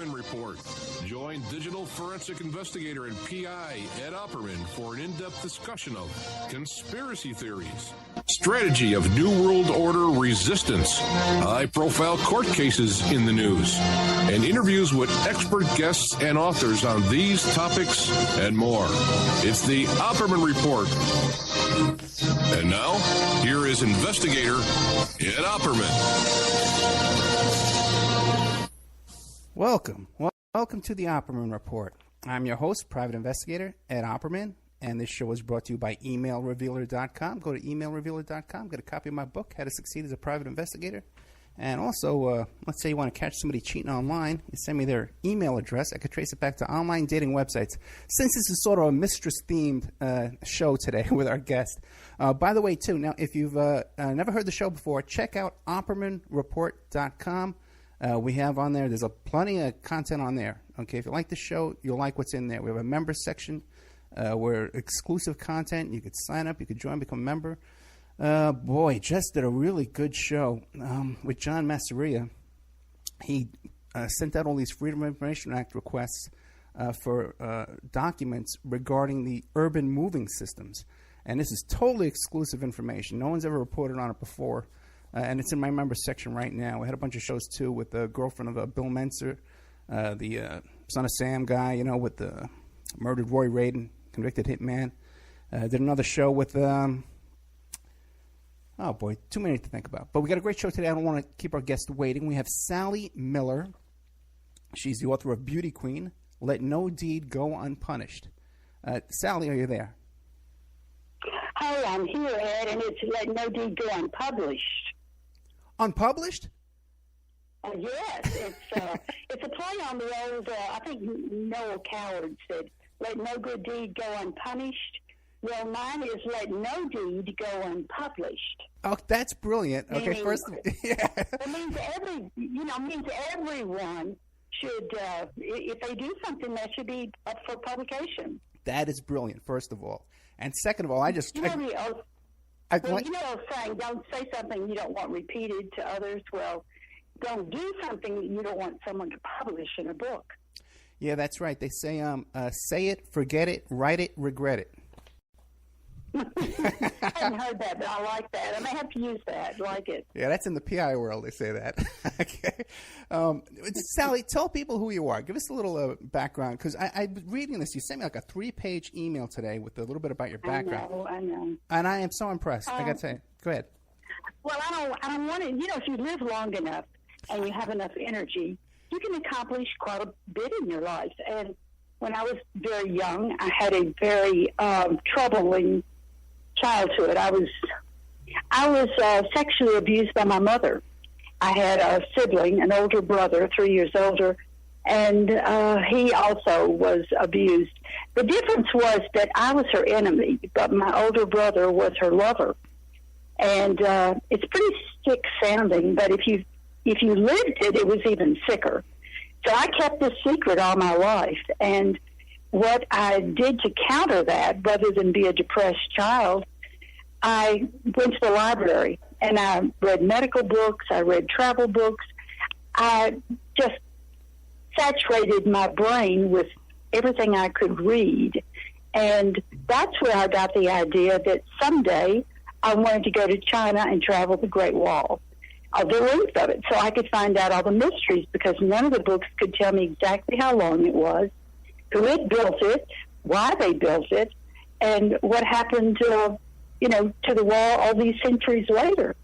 Report. Join digital forensic investigator and PI Ed Opperman for an in-depth discussion of conspiracy theories, strategy of New World Order resistance, high-profile court cases in the news, and interviews with expert guests and authors on these topics and more. It's the Opperman Report. And now, here is investigator Ed Opperman. Welcome to the Opperman Report. I'm your host, private investigator Ed Opperman, and this show is brought to you by emailrevealer.com. Go to emailrevealer.com, get a copy of my book, How to Succeed as a Private Investigator. And also, let's say you want to catch somebody cheating online, you send me their email address. I could trace it back to online dating websites. Since this is sort of a Mistress-themed show today with our guest. By the way, too, now if you've never heard the show before, check out OppermanReport.com. We have on there, there's plenty of content on there. Okay, if you like the show, you'll like what's in there. We have a member section where exclusive content. You could sign up, you could join, become a member. Boy, just did a really good show with John Masseria. He sent out all these Freedom of Information Act requests for documents regarding the urban moving systems. And this is totally exclusive information. No one's ever reported on it before. And it's in my members section right now. We had a bunch of shows, too, with the girlfriend of Bill Menser, the Son of Sam guy, with the murdered Roy Radin, convicted hitman. Did another show with, oh, boy, too many to think about. But we got a great show today. I don't want to keep our guests waiting. We have Sally Miller. She's the author of Beauty Queen, Let No Deed Go Unpunished. Sally, are you there? Hi, I'm here, Ed, and it's Let No Deed Go Unpublished. Unpublished? Yes, it's a play on the old, I think Noel Coward said, let no good deed go unpunished. Well, mine is let no deed go unpublished. Oh, that's brilliant. Okay, meaning, first of all, yeah. It means everyone should, if they do something, that should be up for publication. That is brilliant, first of all. And second of all, saying, don't say something you don't want repeated to others. Well, don't do something you don't want someone to publish in a book. Yeah, that's right. They say, say it, forget it, write it, regret it. I hadn't heard that, but I like that. I may have to use that. I like it. Yeah, that's in the PI world. They say that. Okay. Sally, tell people who you are. Give us a little background, because I was reading this. You sent me like a 3-page email today with a little bit about your background. I know. And I am so impressed. I got to say, go ahead. Well, I don't want to. If you live long enough and you have enough energy, you can accomplish quite a bit in your life. And when I was very young, I had a very troubling childhood. I was sexually abused by my mother. I had a sibling, an older brother, 3 years older, and he also was abused. The difference was that I was her enemy, but my older brother was her lover. And it's pretty sick sounding, but if you lived it, it was even sicker. So I kept this secret all my life, and what I did to counter that, rather than be a depressed child, I went to the library and I read medical books, I read travel books. I just saturated my brain with everything I could read. And that's where I got the idea that someday I wanted to go to China and travel the Great Wall, the length of it, so I could find out all the mysteries, because none of the books could tell me exactly how long it was, who had built it, why they built it, and what happened to the wall all these centuries later.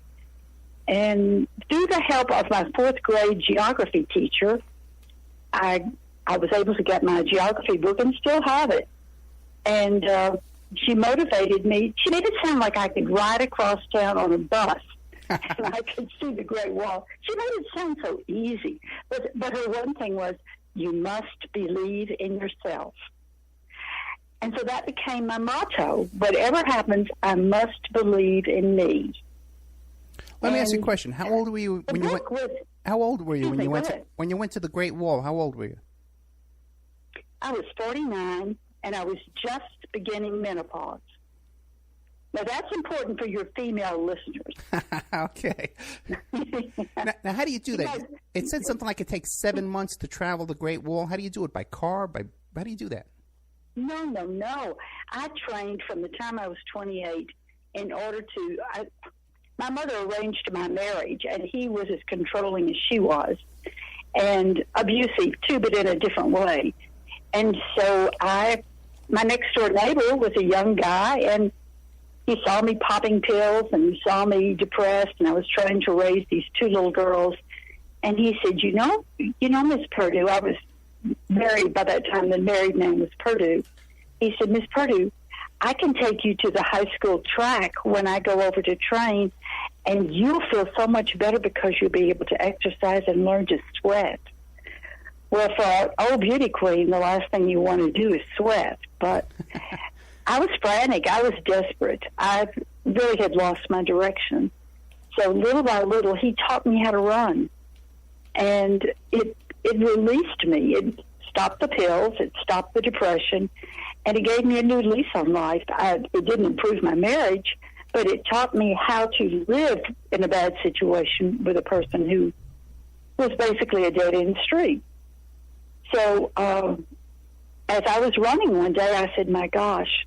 And through the help of my 4th grade geography teacher, I was able to get my geography book and still have it. And she motivated me. She made it sound like I could ride across town on a bus and I could see the Great Wall. She made it sound so easy. But her one thing was, you must believe in yourself. And so that became my motto. Whatever happens, I must believe in me. Let me ask you a question. How old were you when you went? How old were you when you went to the Great Wall? How old were you? I was 49, and I was just beginning menopause. Now, that's important for your female listeners. Okay. Now, how do you do that? It said something like it takes 7 months to travel the Great Wall. How do you do it? By car? How do you do that? No. I trained from the time I was 28 in order to... my mother arranged my marriage, and he was as controlling as she was, and abusive, too, but in a different way. And so my next-door neighbor was a young guy, and he saw me popping pills, and he saw me depressed, and I was trying to raise these 2 little girls. And he said, you know, Miss Perdue, I was married by that time. The married name was Perdue. He said, Miss Perdue, I can take you to the high school track when I go over to train, and you'll feel so much better because you'll be able to exercise and learn to sweat. Well, for an old beauty queen, the last thing you want to do is sweat. But I was frantic. I was desperate. I really had lost my direction. So little by little, he taught me how to run. And it released me. It stopped the pills. It stopped the depression. And it gave me a new lease on life. It didn't improve my marriage, but it taught me how to live in a bad situation with a person who was basically a dead-end street. So as I was running one day, I said, my gosh,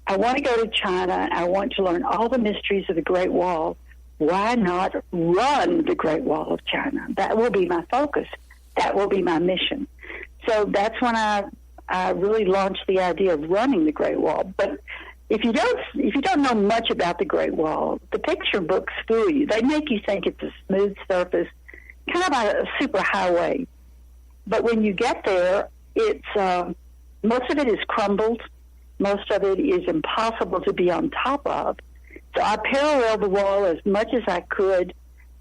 I want to go to China. I want to learn all the mysteries of the Great Wall. Why not run the Great Wall of China? That will be my focus. That will be my mission. So that's when I really launched the idea of running the Great Wall. But if you don't know much about the Great Wall, the picture books fool you. They make you think it's a smooth surface, kind of a super highway. But when you get there, it's most of it is crumbled. Most of it is impossible to be on top of. So I paralleled the wall as much as I could.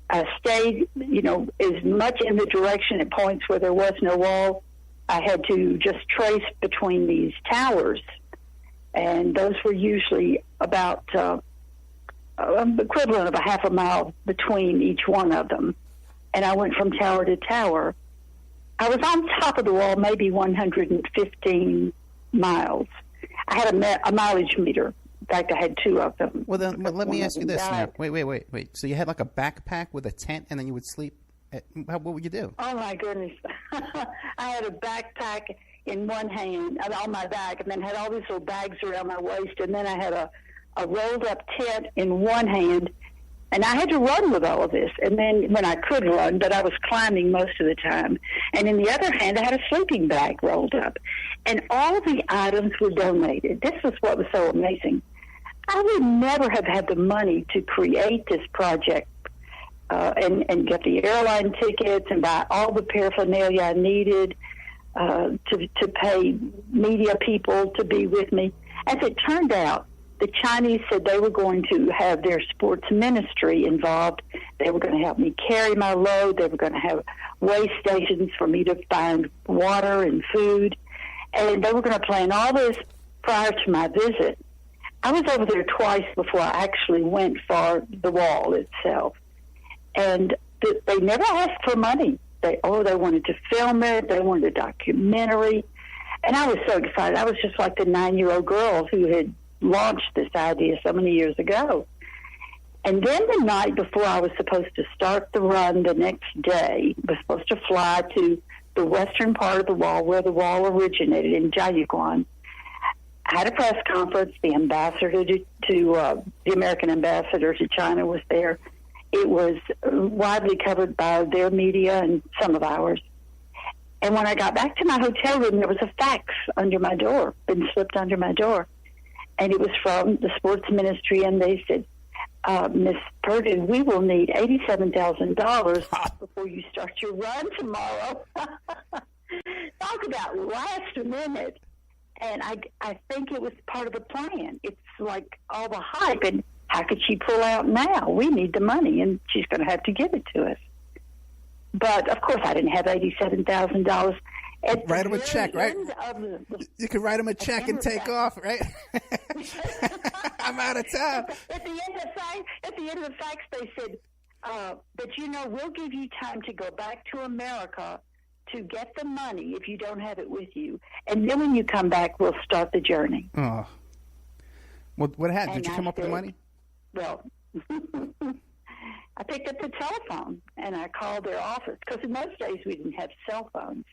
I stayed, as much in the direction at points where there was no wall. I had to just trace between these towers, and those were usually about equivalent of a half a mile between each one of them. And I went from tower to tower. I was on top of the wall maybe 115 miles. I had a mileage meter. In fact, I had 2 of them. Well, then let me ask you this now. Wait. So you had like a backpack with a tent, and then you would sleep? What would you do? Oh, my goodness. I had a backpack in one hand, on my back, and then had all these little bags around my waist, and then I had a rolled-up tent in one hand, and I had to run with all of this. And then when I could run, but I was climbing most of the time. And in the other hand, I had a sleeping bag rolled up. And all the items were donated. This was what was so amazing. I would never have had the money to create this project and get the airline tickets and buy all the paraphernalia I needed to pay media people to be with me. As it turned out, the Chinese said they were going to have their sports ministry involved. They were going to help me carry my load. They were going to have way stations for me to find water and food. And they were going to plan all this prior to my visit. I was over there twice before I actually went for the wall itself. And they never asked for money. They wanted to film it. They wanted a documentary. And I was so excited. I was just like the 9-year-old girl who had launched this idea so many years ago. And then the night before I was supposed to start the run the next day, I was supposed to fly to the western part of the wall where the wall originated in Jiayuguan. I had a press conference. The ambassador the American ambassador to China was there. It was widely covered by their media and some of ours. And when I got back to my hotel room, there was a fax under my door, been slipped under my door. And it was from the sports ministry, and they said, Miss Perdue, we will need $87,000 before you start your run tomorrow. Talk about last minute. And I think it was part of the plan. It's like all the hype, and how could she pull out now? We need the money, and she's going to have to give it to us. But, of course, I didn't have $87,000. Write him a check, right? You could write him a check and take off, right? I'm out of town. At the end of the fax, they said, but, we'll give you time to go back to America to get the money if you don't have it with you. And then when you come back, we'll start the journey. Oh. What happened? And Did you come up with the money? Well, I picked up the telephone and I called their office, because in those days we didn't have cell phones.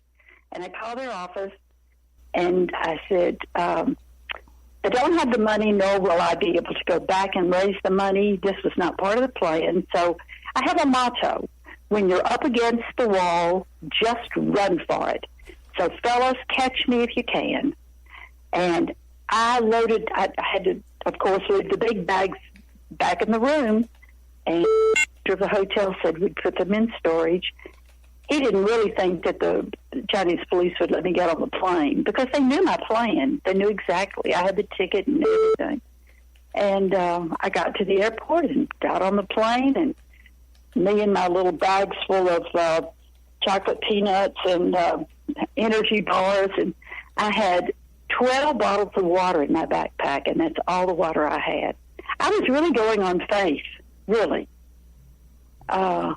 And I called their office and I said, I don't have the money, nor will I be able to go back and raise the money. This was not part of the plan. So I have a motto: when you're up against the wall, just run for it. So fellas, catch me if you can. And I had to, of course, leave the big bags back in the room, and the hotel said we'd put them in storage. He didn't really think that the Chinese police would let me get on the plane, because they knew my plan. They knew exactly. I had the ticket and everything. And I got to the airport and got on the plane, and me and my little bags full of chocolate peanuts and energy bars, and I had 12 bottles of water in my backpack, and that's all the water I had. I was really going on faith, really. And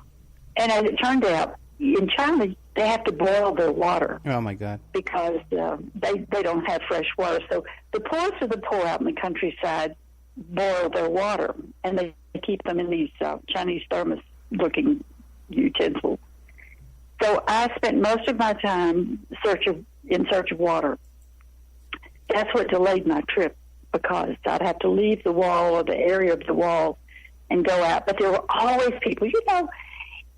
as it turned out, in China, they have to boil their water. Oh, my God. Because they don't have fresh water. So the poorest of the poor out in the countryside boil their water, and they keep them in these Chinese thermos-looking utensils. So I spent most of my time in search of water. That's what delayed my trip, because I'd have to leave the wall or the area of the wall and go out. But there were always people. You know,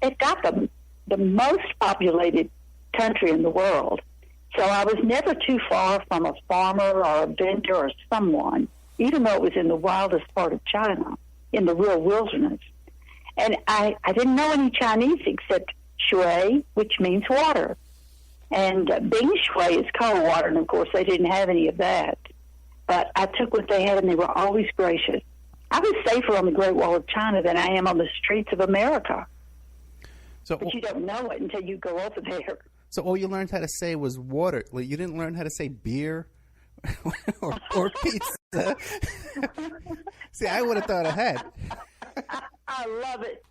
they've got the most populated country in the world. So I was never too far from a farmer or a vendor or someone, even though it was in the wildest part of China, in the real wilderness. And I didn't know any Chinese except shui, which means water. And Bing shui is cold water, and of course they didn't have any of that. But I took what they had, and they were always gracious. I was safer on the Great Wall of China than I am on the streets of America. But you don't know it until you go over there. So all you learned how to say was water. Like, you didn't learn how to say beer or pizza. See, I would have thought ahead. I love it.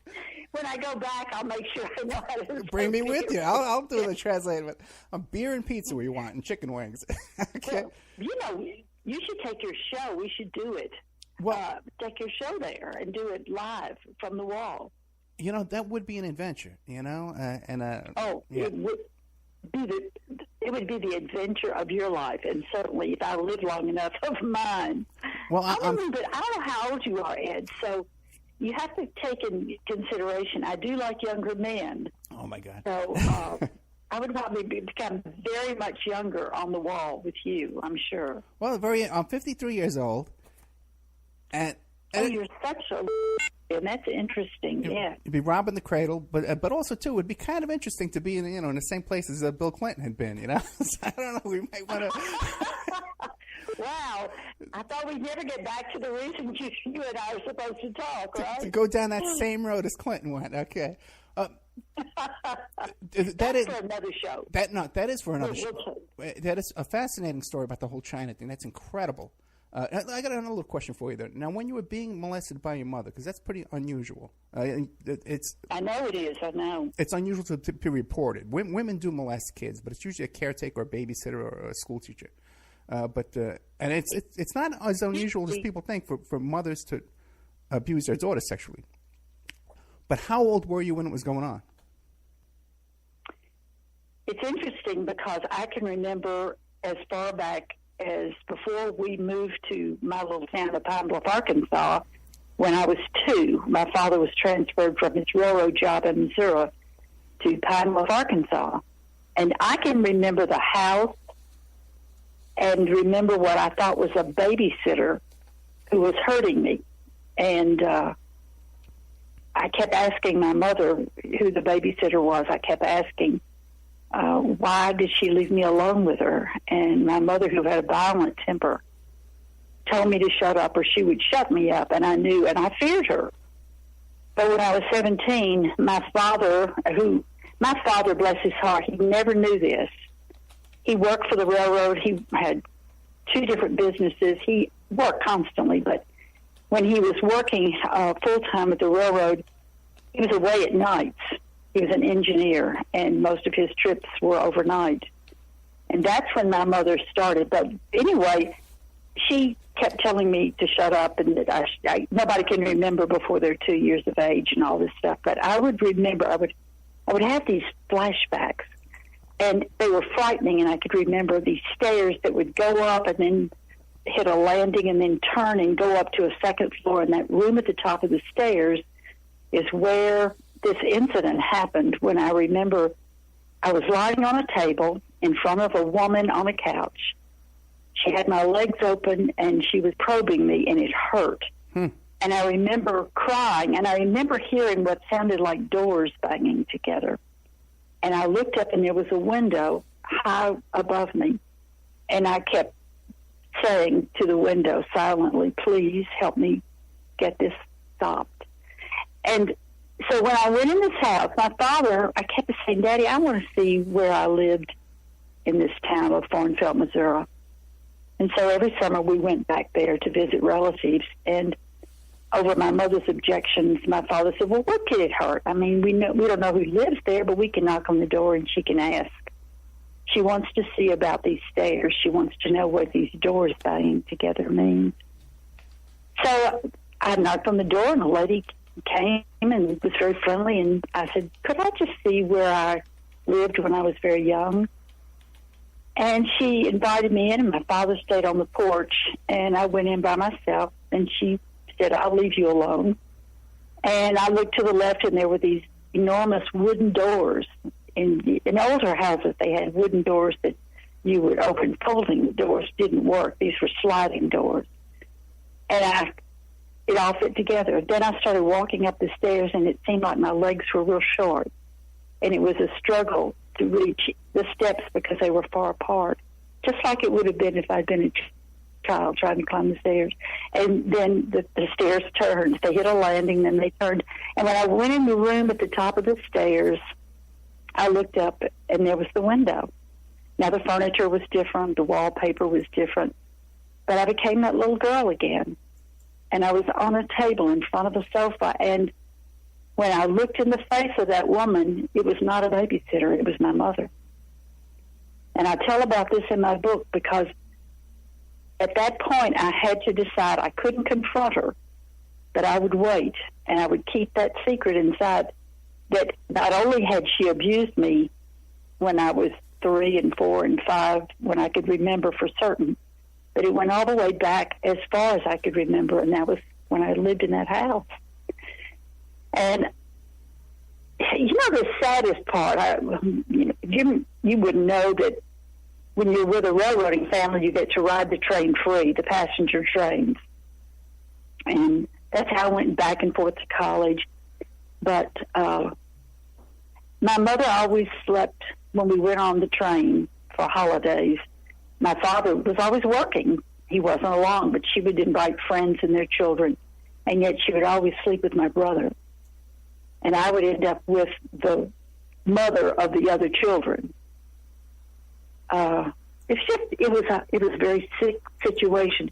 When I go back, I'll make sure I know how to bring me with you. I'll do the translation. Beer and pizza we want, and chicken wings. Okay. Well, you know, you should take your show. We should do it. Take your show there and do it live from the wall. You know, that would be an adventure, you know? Yeah. It would be the adventure of your life, and certainly if I live long enough, of mine. Well, I don't know how old you are, Ed, so you have to take in consideration, I do like younger men. Oh, my God. So I would probably become very much younger on the wall with you, I'm sure. Well, I'm 53 years old. And you're such a... And that's interesting, yeah. You'd be robbing the cradle, but also, too, it would be kind of interesting to be in the same place as Bill Clinton had been, you know? So I don't know, we might want to... Wow. I thought we'd never get back to the reason you and I are supposed to talk, right? To go down that same road as Clinton went, okay. That is for another show. That is for another show. That is a fascinating story about the whole China thing. That's incredible. I got another little question for you there. Now, when you were being molested by your mother, because that's pretty unusual. I know it is. I know. It's unusual to be reported. Women do molest kids, but it's usually a caretaker or babysitter or a school teacher. And it's not as unusual as people think for mothers to abuse their daughters sexually. But how old were you when it was going on? It's interesting because I can remember as far back as before we moved to my little town of Pine Bluff, Arkansas, when I was 2. My father was transferred from his railroad job in Missouri to Pine Bluff, Arkansas. And I can remember the house and remember what I thought was a babysitter who was hurting me. And I kept asking my mother who the babysitter was. I kept asking, why did she leave me alone with her? And my mother, who had a violent temper, told me to shut up or she would shut me up, and I knew, and I feared her. But when I was 17, my father, bless his heart, he never knew this. He worked for the railroad. He had 2 different businesses. He worked constantly, but when he was working full-time at the railroad, he was away at nights. He was an engineer, and most of his trips were overnight. And that's when my mother started. But anyway, she kept telling me to shut up and that nobody can remember before they're 2 years of age and all this stuff. But I would remember, I would have these flashbacks, and they were frightening, and I could remember these stairs that would go up and then hit a landing and then turn and go up to a second floor, and that room at the top of the stairs is where this incident happened. When I remember I was lying on a table in front of a woman on a couch. She had my legs open, and she was probing me, and it hurt. And I remember crying, and I remember hearing what sounded like doors banging together. And I looked up, and there was a window high above me, and I kept saying to the window silently, please help me get this stopped. And so when I went in this house, my father, I kept saying, Daddy, I want to see where I lived in this town of Thornfeld, Missouri. And so every summer we went back there to visit relatives. And over my mother's objections, my father said, well, what could it hurt? I mean, we don't know who lives there, but we can knock on the door and she can ask. She wants to see about these stairs. She wants to know what these doors banging together means. So I knocked on the door, and a lady came and was very friendly, and I said, could I just see where I lived when I was very young? And she invited me in, and my father stayed on the porch, and I went in by myself, and she said, I'll leave you alone. And I looked to the left, and there were these enormous wooden doors. In older houses, they had wooden doors that you would open. Folding the doors didn't work. These were sliding doors. And it all fit together. Then I started walking up the stairs, and it seemed like my legs were real short. And it was a struggle to reach the steps because they were far apart, just like it would have been if I'd been a child trying to climb the stairs. And then the stairs turned. They hit a landing, then they turned. And when I went in the room at the top of the stairs, I looked up, and there was the window. Now, the furniture was different. The wallpaper was different. But I became that little girl again. And I was on a table in front of a sofa, and when I looked in the face of that woman, it was not a babysitter. It was my mother. And I tell about this in my book because at that point I had to decide I couldn't confront her, but I would wait, and I would keep that secret inside, that not only had she abused me when I was 3 and 4 and 5, when I could remember for certain, but it went all the way back as far as I could remember, and that was when I lived in that house. And, you know, the saddest part, you would know that when you're with a railroading family, you get to ride the train free, the passenger trains. And that's how I went back and forth to college. But my mother always slept when we went on the train for holidays. My father was always working. He wasn't along, but she would invite friends and their children, and yet she would always sleep with my brother. And I would end up with the mother of the other children. It was a very sick situation.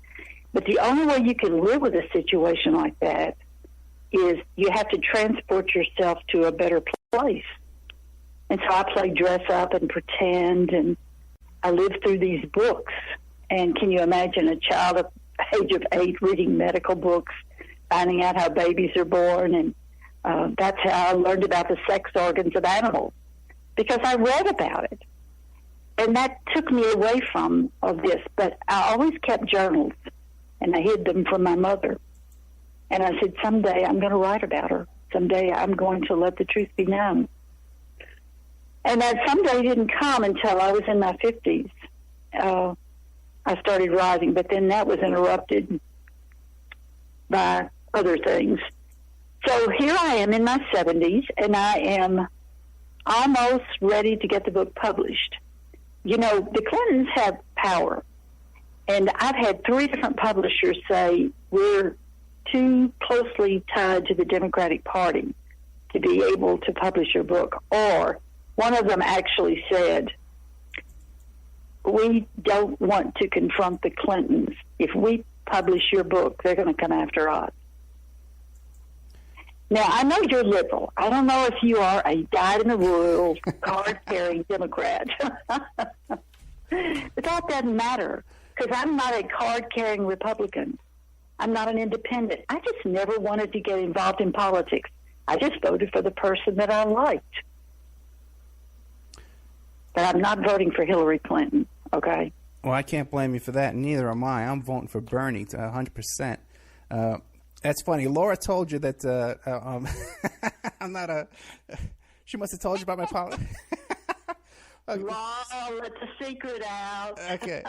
But the only way you can live with a situation like that is you have to transport yourself to a better place. And so I played dress up and pretend, and I lived through these books. And can you imagine a child of age of 8 reading medical books, finding out how babies are born? And that's how I learned about the sex organs of animals, because I read about it. And that took me away from this. But I always kept journals, and I hid them from my mother. And I said, someday I'm going to write about her. Someday I'm going to let the truth be known. And that someday didn't come until I was in my 50s. I started writing, but then that was interrupted by other things. So here I am in my 70s, and I am almost ready to get the book published. You know, the Clintons have power, and I've had 3 different publishers say we're too closely tied to the Democratic Party to be able to publish your book. Or one of them actually said, we don't want to confront the Clintons. If we publish your book, they're going to come after us. Now, I know you're liberal. I don't know if you are a dyed-in-the-wool, card-carrying Democrat. But that doesn't matter, because I'm not a card-carrying Republican. I'm not an independent. I just never wanted to get involved in politics. I just voted for the person that I liked. But I'm not voting for Hillary Clinton, okay? Well, I can't blame you for that, and neither am I. I'm voting for Bernie to 100%. That's funny. Laura told you that I'm not a... She must have told you about my politics. Okay. Well, let the secret out. Okay.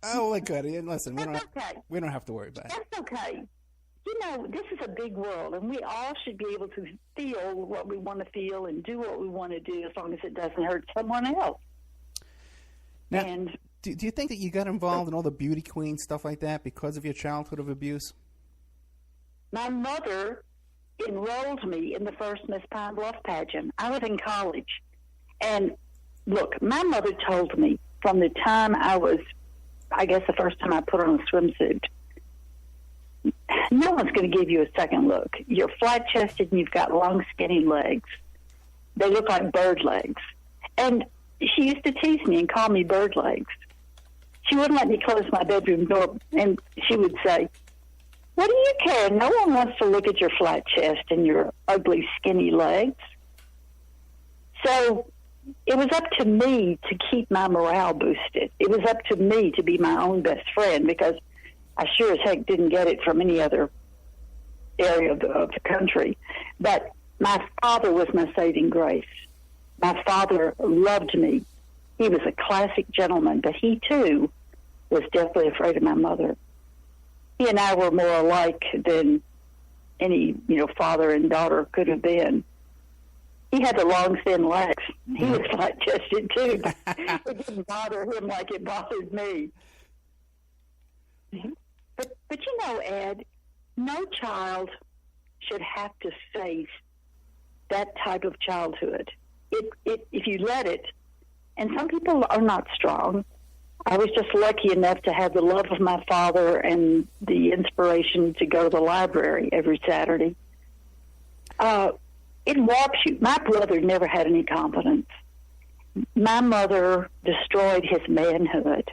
Oh, well, good. Listen, okay. We don't have to worry about it. That's okay. You know, this is a big world, and we all should be able to feel what we want to feel and do what we want to do as long as it doesn't hurt someone else. Now, do you think that you got involved in all the beauty queen stuff like that because of your childhood of abuse? My mother enrolled me in the first Miss Pine Bluff pageant. I was in college. And, look, my mother told me from the time I was, I guess the first time I put on a swimsuit, no one's going to give you a second look. You're flat-chested and you've got long, skinny legs. They look like bird legs. And she used to tease me and call me bird legs. She wouldn't let me close my bedroom door, and she would say, "What do you care? No one wants to look at your flat chest and your ugly, skinny legs." So it was up to me to keep my morale boosted. It was up to me to be my own best friend, because I sure as heck didn't get it from any other area of the country. But my father was my saving grace. My father loved me. He was a classic gentleman, but he, too, was deathly afraid of my mother. He and I were more alike than any, father and daughter could have been. He had the long, thin legs. He was flat-chested, too. It didn't bother him like it bothered me. But Ed, no child should have to face that type of childhood. If you let it, and some people are not strong. I was just lucky enough to have the love of my father and the inspiration to go to the library every Saturday. It warps you. My brother never had any confidence. My mother destroyed his manhood.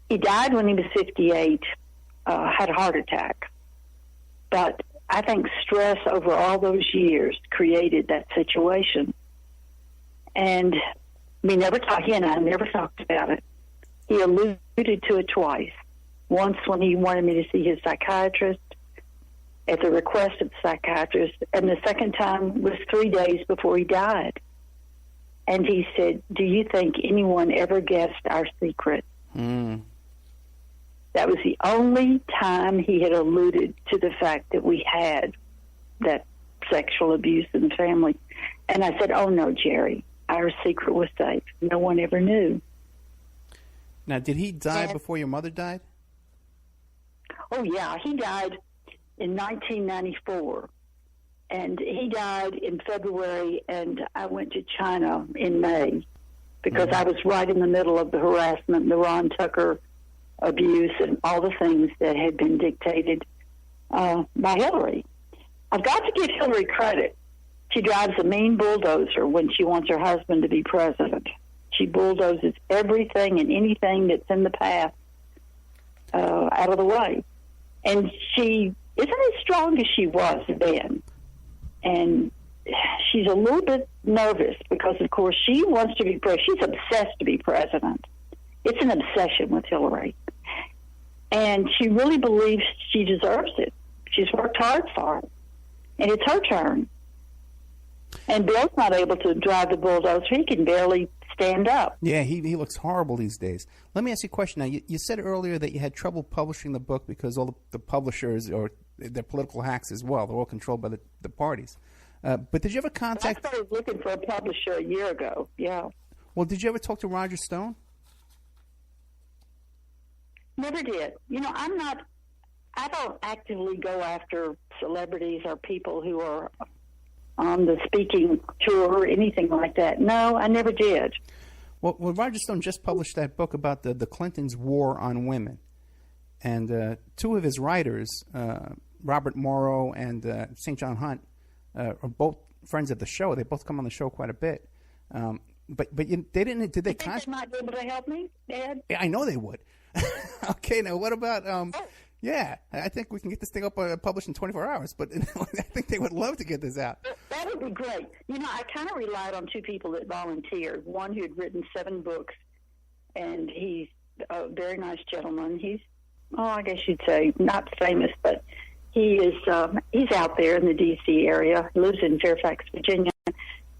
He died when he was 58, had a heart attack. But I think stress over all those years created that situation. And he and I never talked about it. He alluded to it twice. Once when he wanted me to see his psychiatrist at the request of the psychiatrist, and the second time was 3 days before he died. And he said, "Do you think anyone ever guessed our secret?" That was the only time he had alluded to the fact that we had that sexual abuse in the family. And I said, "Oh, no, Jerry, our secret was safe. No one ever knew." Now, did he die before your mother died? Oh, yeah. He died in 1994. And he died in February, and I went to China in May because I was right in the middle of the harassment, the Ron Tucker abuse, and all the things that had been dictated by Hillary. I've got to give Hillary credit. She drives a mean bulldozer when she wants her husband to be president. She bulldozes everything and anything that's in the path out of the way. And she isn't as strong as she was then. And she's a little bit nervous because, of course, she wants to be president. She's obsessed to be president. It's an obsession with Hillary. And she really believes she deserves it. She's worked hard for it. And it's her turn. And Bill's not able to drive the bulldozer. He can barely stand up. Yeah, he looks horrible these days. Let me ask you a question. Now, you said earlier that you had trouble publishing the book because all the publishers, or they're political hacks as well, they're all controlled by the parties. But did you ever contact... I started looking for a publisher a year ago, yeah. Well, did you ever talk to Roger Stone? Never did. I don't actively go after celebrities or people who are on the speaking tour or anything like that. No, I never did. Well, Roger Stone just published that book about the Clintons' war on women. And two of his writers, Robert Morrow and St. John Hunt, are both friends of the show. They both come on the show quite a bit. But they didn't. Did they? You think they might be able to help me, Ed? Yeah, I know they would. Okay, now what about yeah, I think we can get this thing up published in 24 hours, but I think they would love to get this out. That would be great. You know, I kind of relied on two people that volunteered. One who had written 7 books, and he's a very nice gentleman. He's, I guess you'd say not famous, but he is. He's out there in the D.C. area. He lives in Fairfax, Virginia,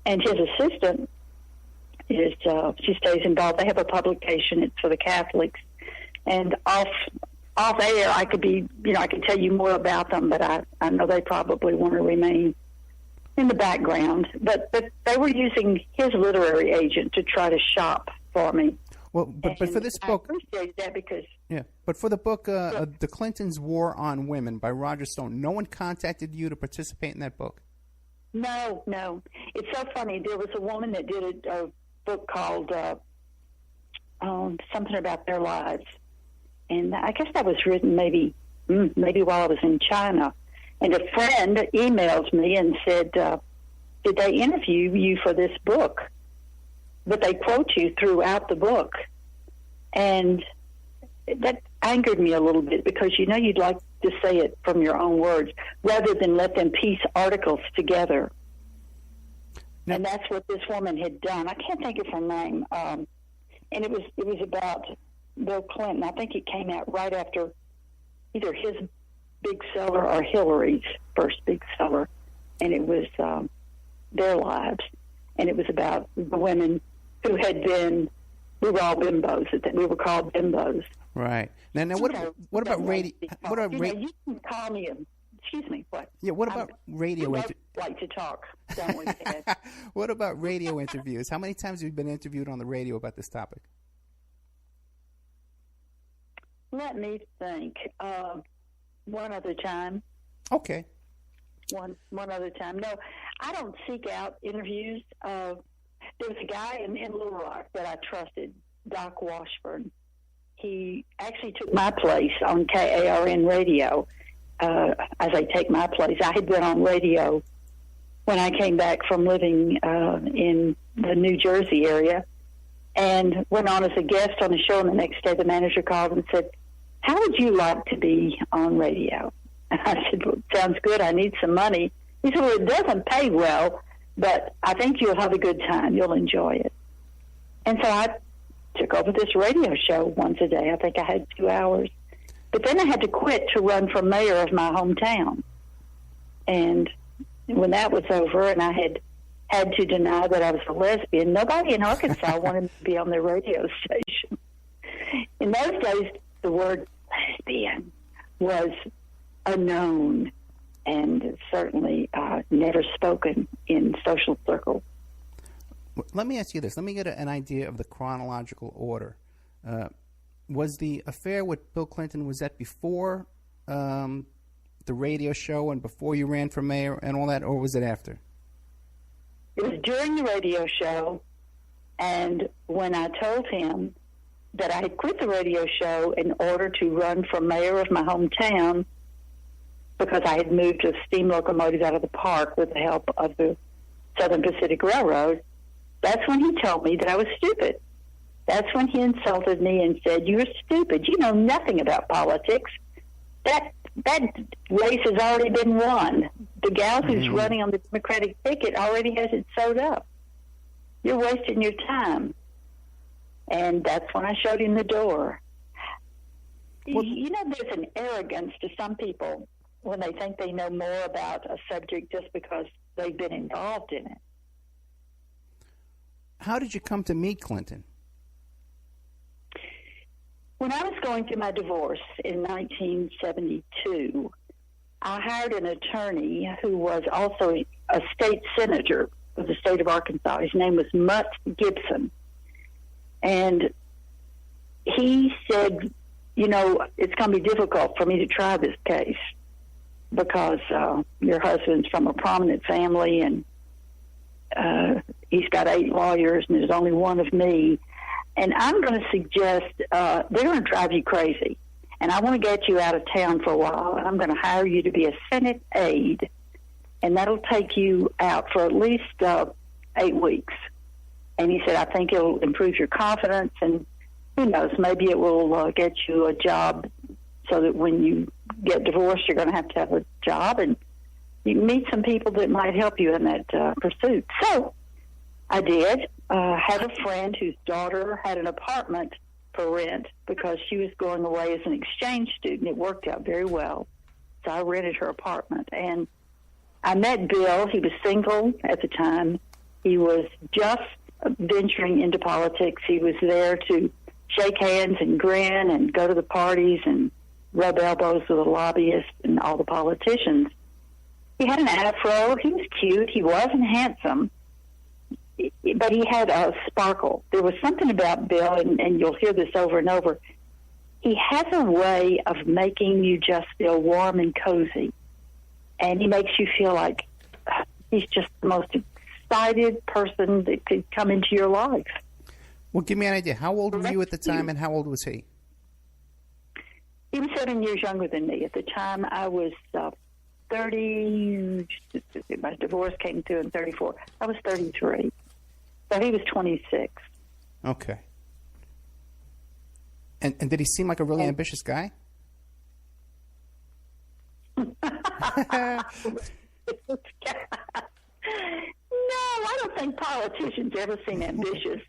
and his assistant is. She stays involved. They have a publication. It's for the Catholics, and off air, I could be, I could tell you more about them, but I know they probably want to remain in the background. But they were using his literary agent to try to shop for me. Well, but for this book, I appreciate that because but for the book, The Clintons' War on Women by Roger Stone, no one contacted you to participate in that book. No. It's so funny. There was a woman that did a book called something about their lives. And I guess that was written maybe while I was in China. And a friend emailed me and said, did they interview you for this book? But they quote you throughout the book. And that angered me a little bit because, you'd like to say it from your own words rather than let them piece articles together. No. And that's what this woman had done. I can't think of her name. And it was about Bill Clinton. I think it came out right after either his big seller or Hillary's first big seller, and it was their lives, and it was about the women who had been. We were all bimbos. We were called bimbos. Right. Now what about radio? What about you can call me. Excuse me. What? Yeah. What about radio? We like to talk, don't we, Ted? What about radio interviews? How many times have you been interviewed on the radio about this topic? Let me think. One other time. Okay. One other time. No, I don't seek out interviews. There was a guy in Little Rock that I trusted, Doc Washburn. He actually took my place on KARN radio. As I take my place, I had been on radio when I came back from living in the New Jersey area, and went on as a guest on the show. And the next day, the manager called and said, "How would you like to be on radio?" And I said, "Well, sounds good. I need some money." He said, "Well, it doesn't pay well, but I think you'll have a good time. You'll enjoy it." And so I took over this radio show once a day. I think I had 2 hours. But then I had to quit to run for mayor of my hometown. And when that was over and I had to deny that I was a lesbian, nobody in Arkansas wanted me to be on their radio station. In those days, the word lesbian was unknown and certainly never spoken in social circles. Let me ask you this. Let me get an idea of the chronological order. Was the affair with Bill Clinton, was that before the radio show and before you ran for mayor and all that, or was it after? It was during the radio show, and when I told him that I had quit the radio show in order to run for mayor of my hometown because I had moved a steam locomotive out of the park with the help of the Southern Pacific Railroad, that's when he told me that I was stupid. That's when he insulted me and said, "You're stupid. You know nothing about politics. That race has already been won. The gal who's running on the Democratic ticket already has it sewed up. You're wasting your time." And that's when I showed him the door. Well, there's an arrogance to some people when they think they know more about a subject just because they've been involved in it. How did you come to meet Clinton? When I was going through my divorce in 1972, I hired an attorney who was also a state senator of the state of Arkansas. His name was Mutt Gibson. And he said, it's going to be difficult for me to try this case because your husband's from a prominent family and he's got 8 lawyers and there's only one of me. And I'm going to suggest they're going to drive you crazy. And I want to get you out of town for a while, and I'm going to hire you to be a Senate aide. And that'll take you out for at least 8 weeks. And he said, I think it'll improve your confidence. And who knows, maybe it will get you a job so that when you get divorced, you're going to have a job, and you meet some people that might help you in that pursuit. So I did have a friend whose daughter had an apartment for rent because she was going away as an exchange student. It worked out very well. So I rented her apartment. And I met Bill. He was single at the time. He was just venturing into politics. He was there to shake hands and grin and go to the parties and rub elbows with the lobbyists and all the politicians. He had an afro. He was cute. He wasn't handsome, but he had a sparkle. There was something about Bill, and you'll hear this over and over. He has a way of making you just feel warm and cozy, and he makes you feel like he's just the most excited person that could come into your life. Well, give me an idea. How old were you at the time, and how old was he? He was 7 years younger than me. At the time, I was 30. My divorce came through in 34. I was 33. So he was 26. Okay. And did he seem like a really ambitious guy? No, I don't think politicians ever seem ambitious.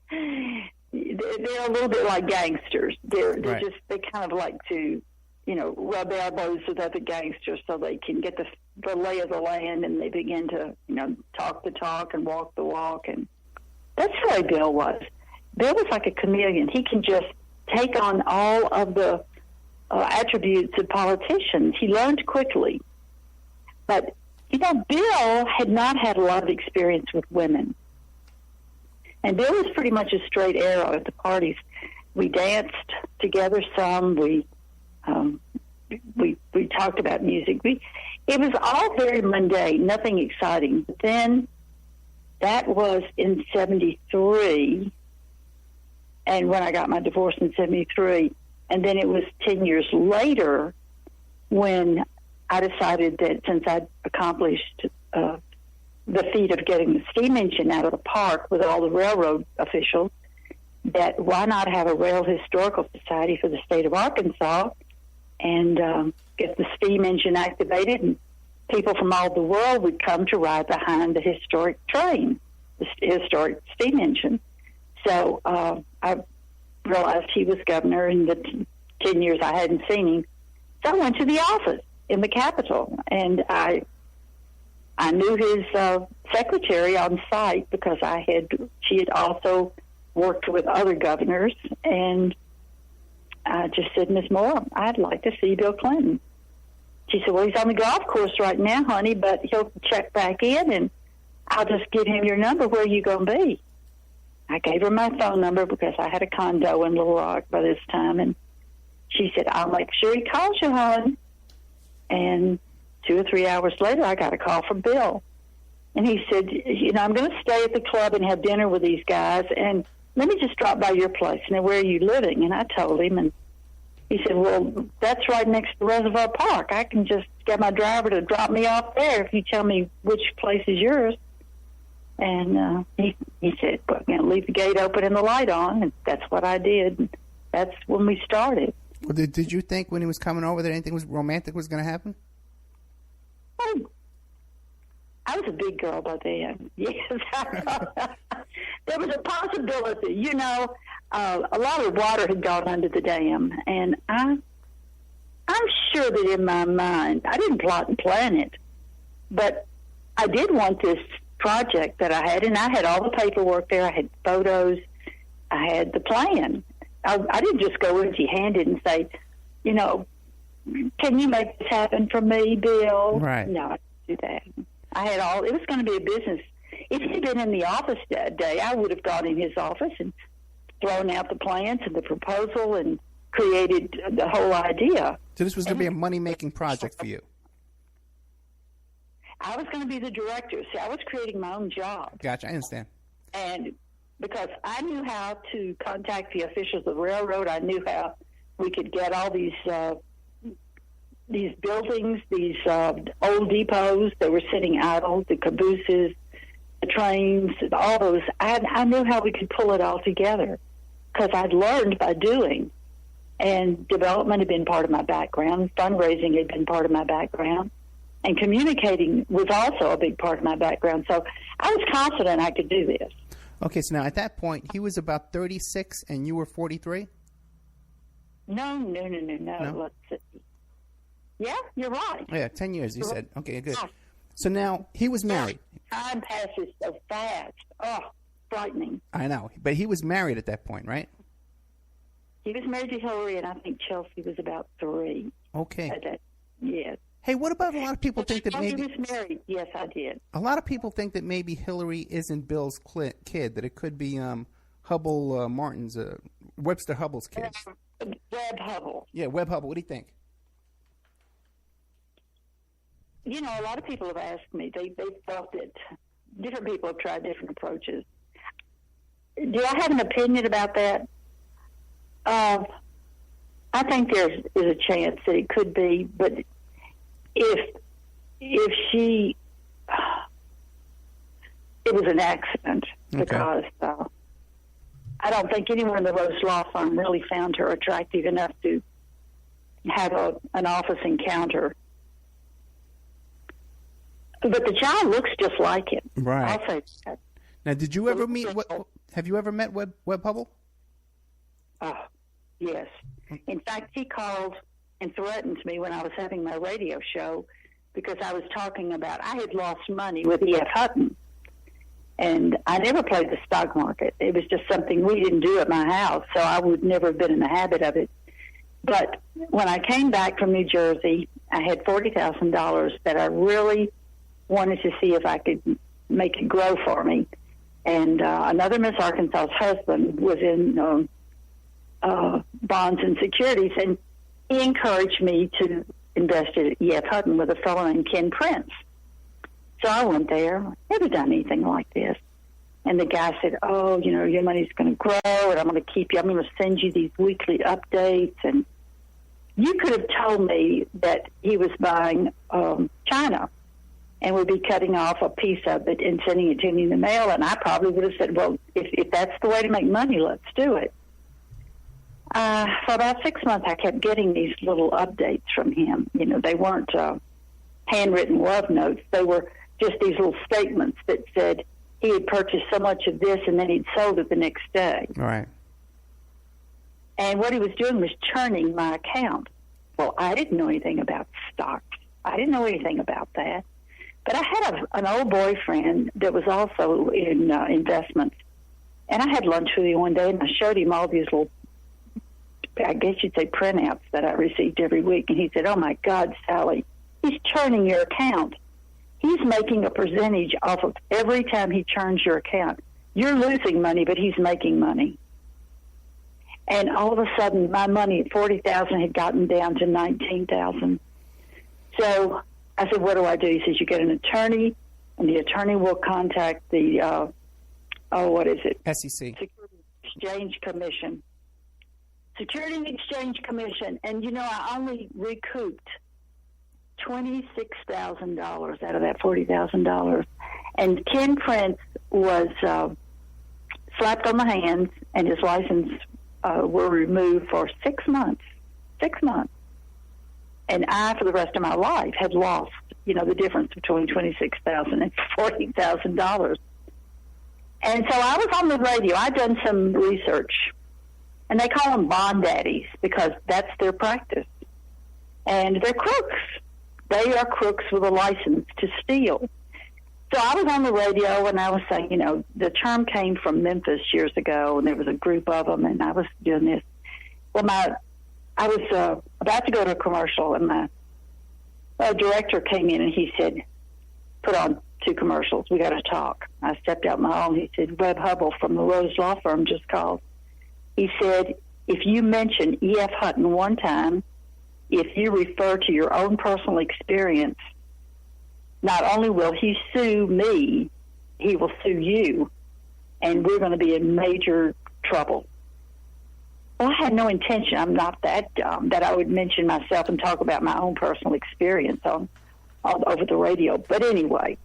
They're a little bit like gangsters. They're right. They kind of like to, rub elbows with other gangsters so they can get the lay of the land, and they begin to, talk the talk and walk the walk. And that's the way Bill was. Bill was like a chameleon. He can just take on all of the attributes of politicians. He learned quickly. But, Bill had not had a lot of experience with women. And Bill was pretty much a straight arrow at the parties. We danced together some. We talked about music. It was all very mundane, nothing exciting. But then that was in 73, and when I got my divorce in 73. And then it was 10 years later when I decided that since I'd accomplished the feat of getting the steam engine out of the park with all the railroad officials, that why not have a Rail Historical Society for the state of Arkansas and get the steam engine activated, and people from all the world would come to ride behind the historic train, the historic steam engine. So I realized he was governor in the 10 years I hadn't seen him. So I went to the office in the Capitol, and I knew his secretary on site because she had also worked with other governors, and I just said, Miss Moore, I'd like to see Bill Clinton. She said, well, he's on the golf course right now, honey, but he'll check back in, and I'll just give him your number. Where are you going to be? I gave her my phone number because I had a condo in Little Rock by this time, and she said, I'll make sure he calls you, hon. And 2 or 3 hours later, I got a call from Bill. And he said, I'm going to stay at the club and have dinner with these guys, and let me just drop by your place. And where are you living? And I told him, and he said, well, that's right next to Reservoir Park. I can just get my driver to drop me off there if you tell me which place is yours. And he said, well, leave the gate open and the light on, and that's what I did. And that's when we started. Well, did you think when he was coming over that anything was romantic was going to happen? I was a big girl by then. Yes. There was a possibility. A lot of water had gone under the dam, and I'm sure that in my mind, I didn't plot and plan it, but I did want this project that I had, and I had all the paperwork there. I had photos. I had the plan. I didn't just go empty-handed and say, can you make this happen for me, Bill? Right. No, I didn't do that. I had all. It was going to be a business. If he'd been in the office that day, I would have gone in his office and thrown out the plans and the proposal and created the whole idea. So this was going to be a money-making project for you. I was going to be the director. See, I was creating my own job. Gotcha. I understand. And because I knew how to contact the officials of the railroad, I knew how we could get all these buildings, these old depots that were sitting idle, the cabooses, the trains, all those. I knew how we could pull it all together because I'd learned by doing. And development had been part of my background. Fundraising had been part of my background. And communicating was also a big part of my background. So I was confident I could do this. Okay, so now at that point, he was about 36 and you were 43? No. Let's see. Yeah, you're right. Yeah, 10 years, you said. Okay, good. So now he was married. Time passes so fast. Oh, frightening. I know. But he was married at that point, right? He was married to Hillary, and I think Chelsea was about 3. Okay. Yes. Hey, what about a lot of people think that maybe... He was married. Yes, I did. A lot of people think that maybe Hillary isn't Bill's kid, that it could be Hubble Martin's, Webster Hubble's kid. Webb Hubble. Yeah, Webb Hubble. What do you think? You know, a lot of people have asked me. They thought that different people have tried different approaches. Do I have an opinion about that? I think there is a chance that it could be, but if she, it was an accident because I don't think anyone in the Rose Law Firm really found her attractive enough to have an office encounter. But the child looks just like him. Right. I'll say that. Now, did you ever meet? Have you ever met Webb Hubble? Oh, yes. In fact, he called and threatened me when I was having my radio show because I was talking about I had lost money with E.F. Hutton. And I never played the stock market. It was just something we didn't do at my house, so I would never have been in the habit of it. But when I came back from New Jersey, I had $40,000 that I really wanted to see if I could make it grow for me. And another Miss Arkansas's husband was in bonds and securities, and he encouraged me to invest at E.F. Hutton with a fellow named Ken Prince. So I went there, never done anything like this. And the guy said, oh, you know, your money's going to grow, and I'm going to keep you. I'm going to send you these weekly updates. And you could have told me that he was buying China and would be cutting off a piece of it and sending it to me in the mail. And I probably would have said, well, if that's the way to make money, let's do it. For about 6 months, I kept getting these little updates from him. You know, they weren't handwritten love notes. They were just these little statements that said he had purchased so much of this and then he'd sold it the next day. Right. And what he was doing was churning my account. Well, I didn't know anything about stocks. I didn't know anything about that. But I had an old boyfriend that was also in investments. And I had lunch with him one day, and I showed him all these little, I guess you'd say, printouts that I received every week. And he said, oh, my God, Sally, he's churning your account. He's making a percentage off of every time he churns your account. You're losing money, but he's making money. And all of a sudden, my money at $40,000 had gotten down to $19,000. So I said, what do I do? He says, you get an attorney, and the attorney will contact the, what is it? SEC. Security Exchange Commission. Security and Exchange Commission. And, you know, I only recouped $26,000 out of that $40,000. And Ken Prince was slapped on the hands, and his license were removed for 6 months. 6 months. And I, for the rest of my life, had lost, you know, the difference between $26,000 and $40,000. And so I was on the radio. I'd done some research, and they call them bond daddies because that's their practice. And they're crooks. They are crooks with a license to steal. So I was on the radio, and I was saying, you know, the term came from Memphis years ago, and there was a group of them, and I was doing this. Well, I was about to go to a commercial, and my director came in, and he said, put on 2 commercials. We got to talk. I stepped out in the hall, and he said, Webb Hubble from the Rose Law Firm just called. He said, if you mention E.F. Hutton one time, if you refer to your own personal experience, not only will he sue me, he will sue you, and we're going to be in major trouble. Well, I had no intention. I'm not that dumb that I would mention myself and talk about my own personal experience on over the radio. But anyway,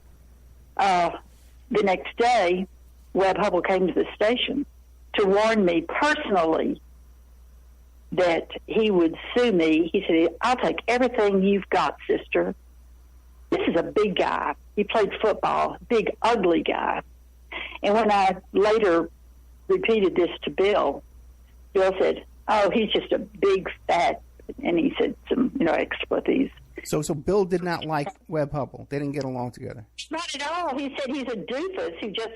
the next day, Webb Hubbell came to the station to warn me personally that he would sue me. He said, "I'll take everything you've got, sister." This is a big guy. He played football, big, ugly guy. And when I later repeated this to Bill said, "Oh, he's just a big, fat," and he said some, expletives. So Bill did not like Webb Hubbell. They didn't get along together. Not at all. He said he's a doofus who just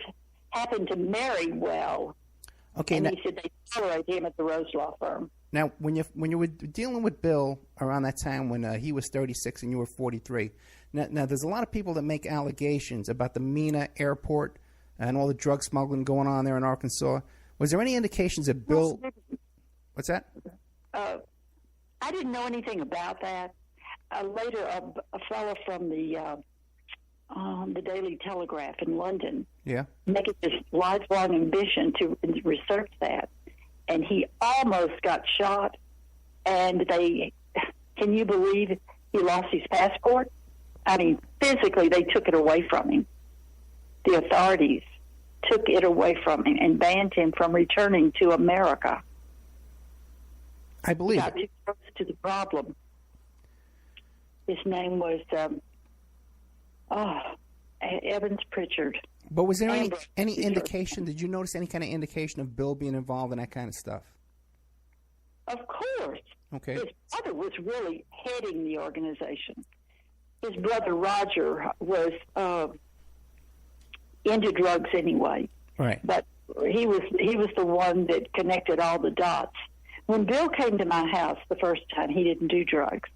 happened to marry well. Okay. And now, he said they tolerate him at the Rose Law Firm. Now, when you were dealing with Bill around that time when he was 36 and you were 43, now there's a lot of people that make allegations about the Mena airport and all the drug smuggling going on there in Arkansas. Was there any indications that Bill... What's that? I didn't know anything about that. Later, a fellow from the Daily Telegraph in London made it this lifelong ambition to research that. And he almost got shot. And can you believe he lost his passport? I mean, physically, they took it away from him. The authorities took it away from him and banned him from returning to America. I believe got too close to the problem. His name was Evans Pritchard. But was there any indication? Did you notice any kind of indication of Bill being involved in that kind of stuff? Of course. Okay. His brother was really heading the organization. His brother Roger was into drugs anyway. Right. But he was the one that connected all the dots. When Bill came to my house the first time, he didn't do drugs.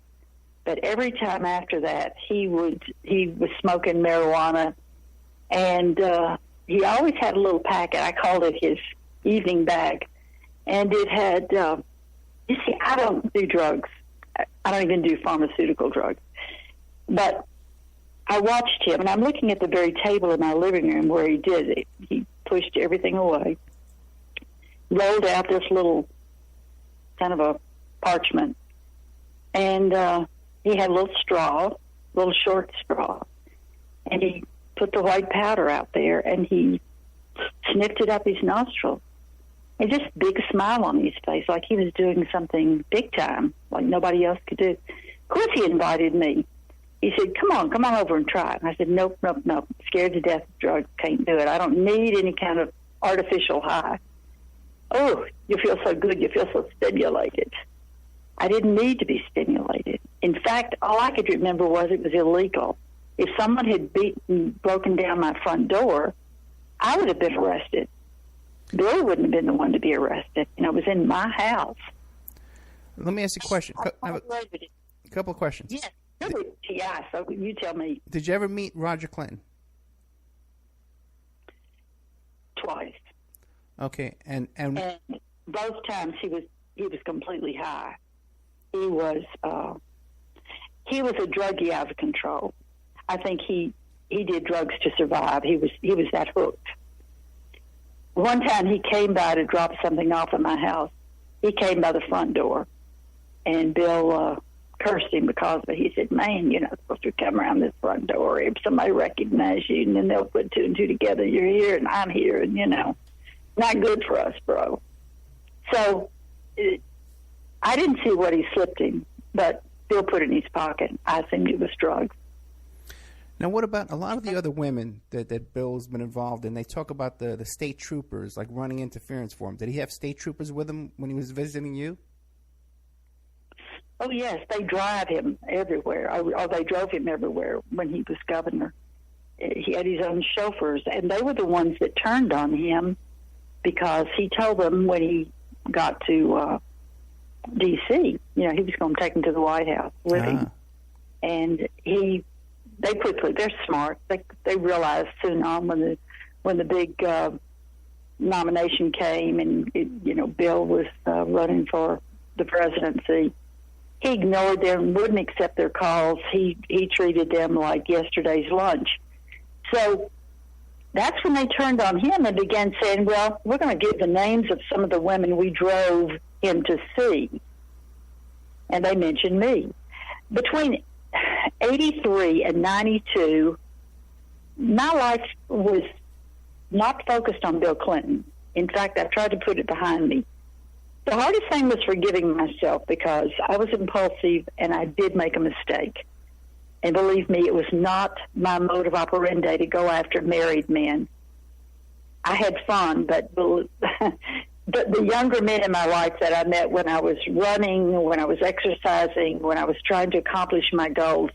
But every time after that, he was smoking marijuana, and he always had a little packet. I called it his evening bag, and it had. You see, I don't do drugs. I don't even do pharmaceutical drugs. But I watched him, and I'm looking at the very table in my living room where he did it. He pushed everything away, rolled out this little kind of a parchment, and he had a little straw, little short straw, and he put the white powder out there, and he sniffed it up his nostril. And just a big smile on his face, like he was doing something big time, like nobody else could do. Of course, he invited me. He said, come on over and try it. And I said, nope. Scared to death of drugs, can't do it. I don't need any kind of artificial high. Oh, you feel so good, you feel so stimulated. I didn't need to be stimulated. In fact, all I could remember was it was illegal. If someone had broken down my front door, I would have been arrested. Bill wouldn't have been the one to be arrested. It was in my house. Let me ask you a question. I have a couple of questions. Yes. Yeah, so you tell me. Did you ever meet Roger Clinton? Twice. Okay, and both times he was completely high. He was a druggie out of control. I think he did drugs to survive. He was that hooked. One time he came by to drop something off at my house. He came by the front door, and Bill cursed him because of it. He said, "Man, you're not supposed to come around this front door. If somebody recognizes you, and then they'll put two and two together. You're here, and I'm here, and not good for us, bro." So I didn't see what he slipped him, but Bill put it in his pocket. I assumed it was drugs. Now, what about a lot of the other women that Bill's been involved in? They talk about the state troopers, like running interference for him. Did he have state troopers with him when he was visiting you? Oh, yes. They drive him everywhere, or they drove him everywhere when he was governor. He had his own chauffeurs, and they were the ones that turned on him because he told them when he got to D.C., he was going to take him to the White House with him. And they're smart. They realized soon on when the big nomination came and Bill was running for the presidency, he ignored them, wouldn't accept their calls. He treated them like yesterday's lunch. So that's when they turned on him and began saying, well, we're going to give the names of some of the women we drove him to see. And they mentioned me. Between 83 and 92, my life was not focused on Bill Clinton. In fact, I've tried to put it behind me. The hardest thing was forgiving myself because I was impulsive and I did make a mistake. And believe me, it was not my modus operandi to go after married men. I had fun, but the younger men in my life that I met when I was running, when I was exercising, when I was trying to accomplish my goals,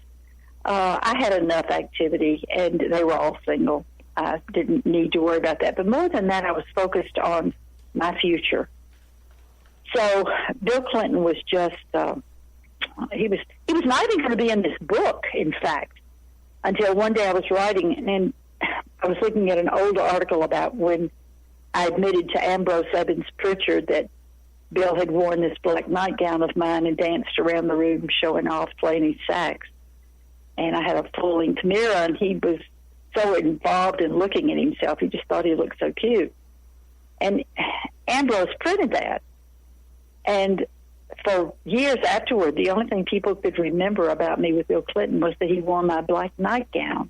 I had enough activity, and they were all single. I didn't need to worry about that. But more than that, I was focused on my future. So Bill Clinton was just, he was not even going to be in this book, in fact, until one day I was writing, and I was looking at an old article about when I admitted to Ambrose Evans Pritchard that Bill had worn this black nightgown of mine and danced around the room showing off, playing his sax. And I had a full-length mirror, and he was so involved in looking at himself, he just thought he looked so cute. And Ambrose printed that. And for years afterward, the only thing people could remember about me with Bill Clinton was that he wore my black nightgown.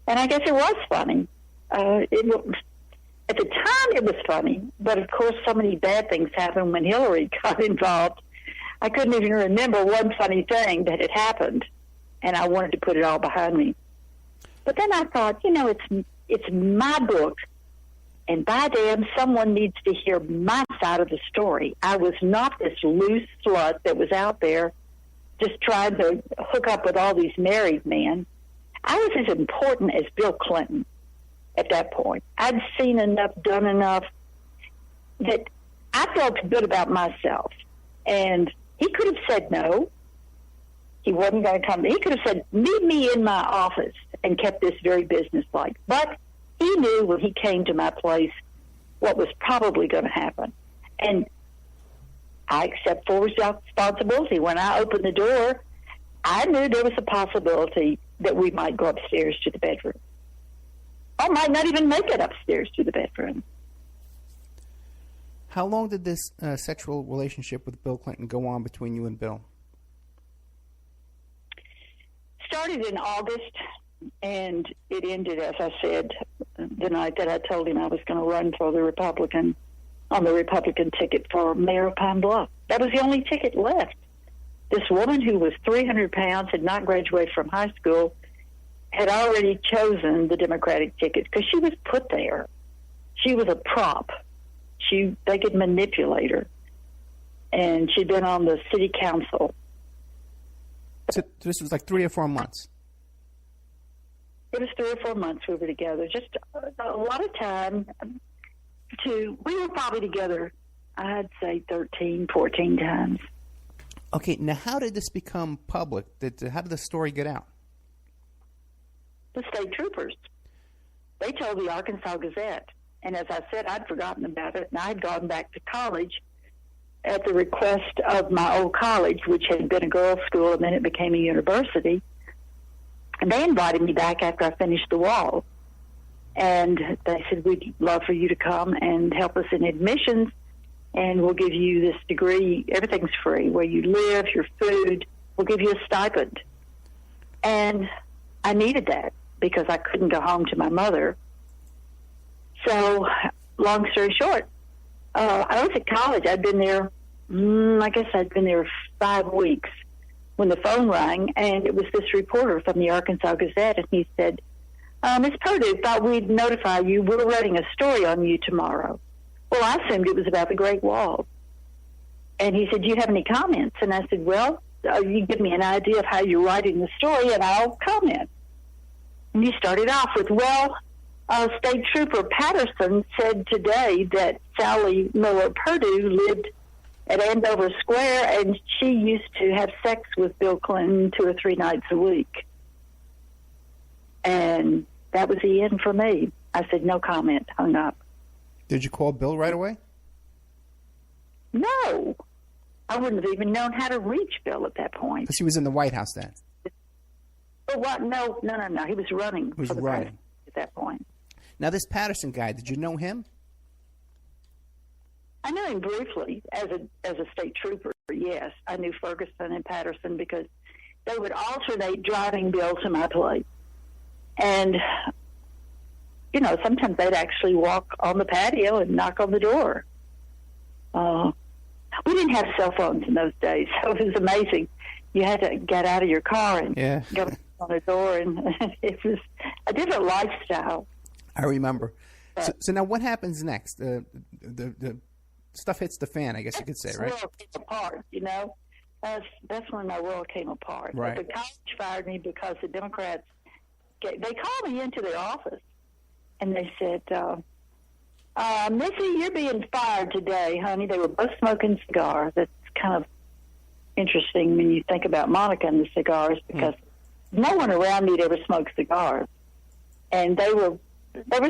And I guess it was funny. At the time, it was funny. But, of course, so many bad things happened when Hillary got involved. I couldn't even remember one funny thing that had happened, and I wanted to put it all behind me. But then I thought, it's my book, and by damn, someone needs to hear my side of the story. I was not this loose slut that was out there just trying to hook up with all these married men. I was as important as Bill Clinton at that point. I'd seen enough, done enough, that I felt good about myself. And he could have said no. He wasn't going to come. He could have said, meet me in my office, and kept this very businesslike. But he knew when he came to my place what was probably going to happen. And I accept full responsibility. When I opened the door, I knew there was a possibility that we might go upstairs to the bedroom. I might not even make it upstairs to the bedroom. How long did this sexual relationship with Bill Clinton go on between you and Bill? Started in August, and it ended, as I said, the night that I told him I was going to run for the Republican ticket for mayor of Pine Bluff. That was the only ticket left. This woman who was 300 pounds, had not graduated from high school, had already chosen the Democratic ticket because she was put there. She was a prop. They could manipulate her. And she'd been on the city council. So this was like 3 or 4 months. It was 3 or 4 months we were together. Just a lot of time. We were probably together, I'd say, 13, 14 times. Okay, now how did this become public? How did the story get out? The state troopers. They told the Arkansas Gazette. And as I said, I'd forgotten about it, and I'd gone back to college at the request of my old college, which had been a girls' school, and then it became a university. And they invited me back after I finished the wall. And they said, we'd love for you to come and help us in admissions, and we'll give you this degree. Everything's free. Where you live, your food, we'll give you a stipend. And I needed that because I couldn't go home to my mother. So, long story short, I was at college. I'd been there, I guess I'd been there 5 weeks when the phone rang, and it was this reporter from the Arkansas Gazette, and he said, Ms. Purdue, thought we'd notify you. We're writing a story on you tomorrow. Well, I assumed it was about the Great Wall. And he said, do you have any comments? And I said, well, you give me an idea of how you're writing the story, and I'll comment. And he started off with, well, State Trooper Patterson said today that Sally Miller Purdue lived at Andover Square, and she used to have sex with Bill Clinton 2 or 3 nights a week. And that was the end for me. I said, no comment, hung up. Did you call Bill right away? No. I wouldn't have even known how to reach Bill at that point. Because he was in the White House then. Oh, what? No. He was running for the president at that point. Now, this Patterson guy, did you know him? I knew him briefly as a state trooper, yes. I knew Ferguson and Patterson because they would alternate driving Bill to my place. And sometimes they'd actually walk on the patio and knock on the door. We didn't have cell phones in those days, so it was amazing. You had to get out of your car and go on the door, and it was a different lifestyle. I remember. So now what happens next? The stuff hits the fan, I guess you could say, right? The world came apart, That's when my world came apart. Right. The college fired me because the Democrats, they called me into their office, and they said, Missy, you're being fired today, honey. They were both smoking cigars. That's kind of interesting when you think about Monica and the cigars, because no one around me ever smoked cigars. And they were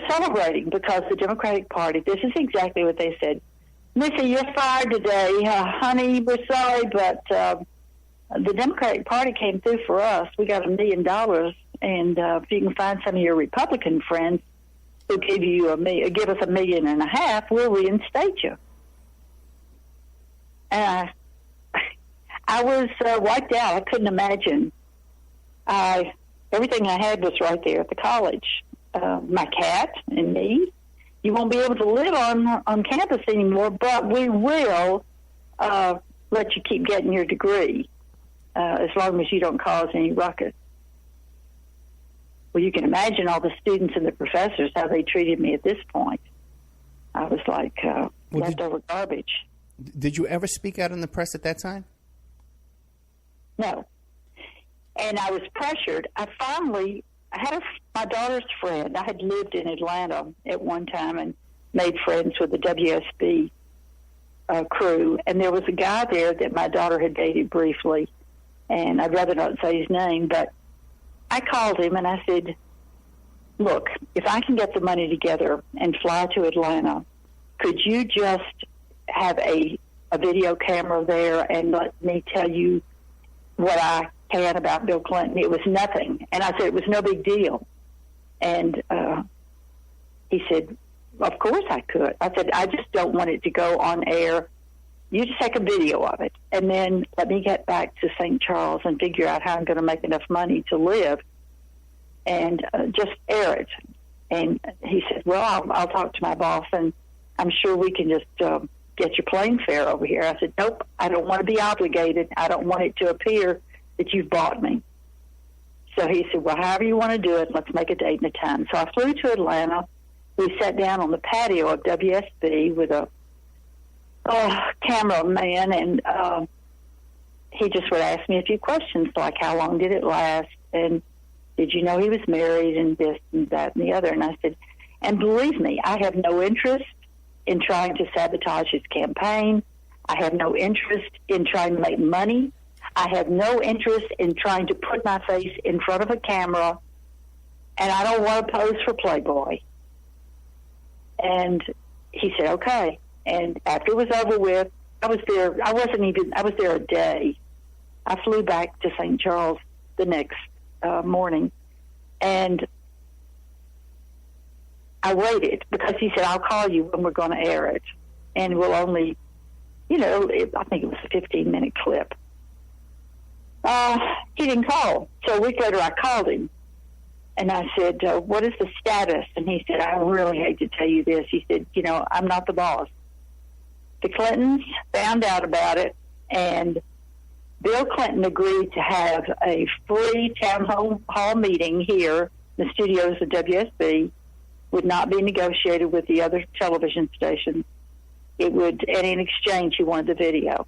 celebrating because the Democratic Party, this is exactly what they said. Missy, you're fired today. Honey, we're sorry, but the Democratic Party came through for us. We got $1 million, and if you can find some of your Republican friends who give us $1.5 million, we'll reinstate you. And I was wiped out. I couldn't imagine. Everything I had was right there at the college. My cat and me. You won't be able to live on campus anymore, but we will let you keep getting your degree as long as you don't cause any ruckus. Well, you can imagine all the students and the professors, how they treated me at this point. I was like leftover garbage. Did you ever speak out in the press at that time? No. And I was pressured. I had my daughter's friend. I had lived in Atlanta at one time and made friends with the WSB crew. And there was a guy there that my daughter had dated briefly, and I'd rather not say his name, but I called him and I said, look, if I can get the money together and fly to Atlanta, could you just have a video camera there and let me tell you what I can about Bill Clinton? It was nothing. And I said, it was no big deal. And he said, of course I could. I said, I just don't want it to go on air. You just take a video of it, and then let me get back to St. Charles and figure out how I'm going to make enough money to live, and just air it. And he said, well, I'll talk to my boss, and I'm sure we can just get your plane fare over here. I said, nope, I don't want to be obligated. I don't want it to appear that you've bought me. So he said, well, however you want to do it, let's make a date and a time. So I flew to Atlanta. We sat down on the patio of WSB with a cameraman, and he just would ask me a few questions, like how long did it last, and did you know he was married, and this and that and the other. And I said, and believe me, I have no interest in trying to sabotage his campaign. I have no interest in trying to make money. I have no interest in trying to put my face in front of a camera, and I don't want to pose for Playboy. And he said, okay. And after it was over with, I was there. I was there a day. I flew back to St. Charles the next morning, and I waited because he said, I'll call you when we're going to air it. And we'll only, I think it was a 15-minute clip. He didn't call. So a week later, I called him. And I said, what is the status? And he said, I really hate to tell you this. He said, I'm not the boss. The Clintons found out about it, and Bill Clinton agreed to have a free town hall meeting here. The studios of WSB would not be negotiated with the other television stations. It would, and in exchange, he wanted the video.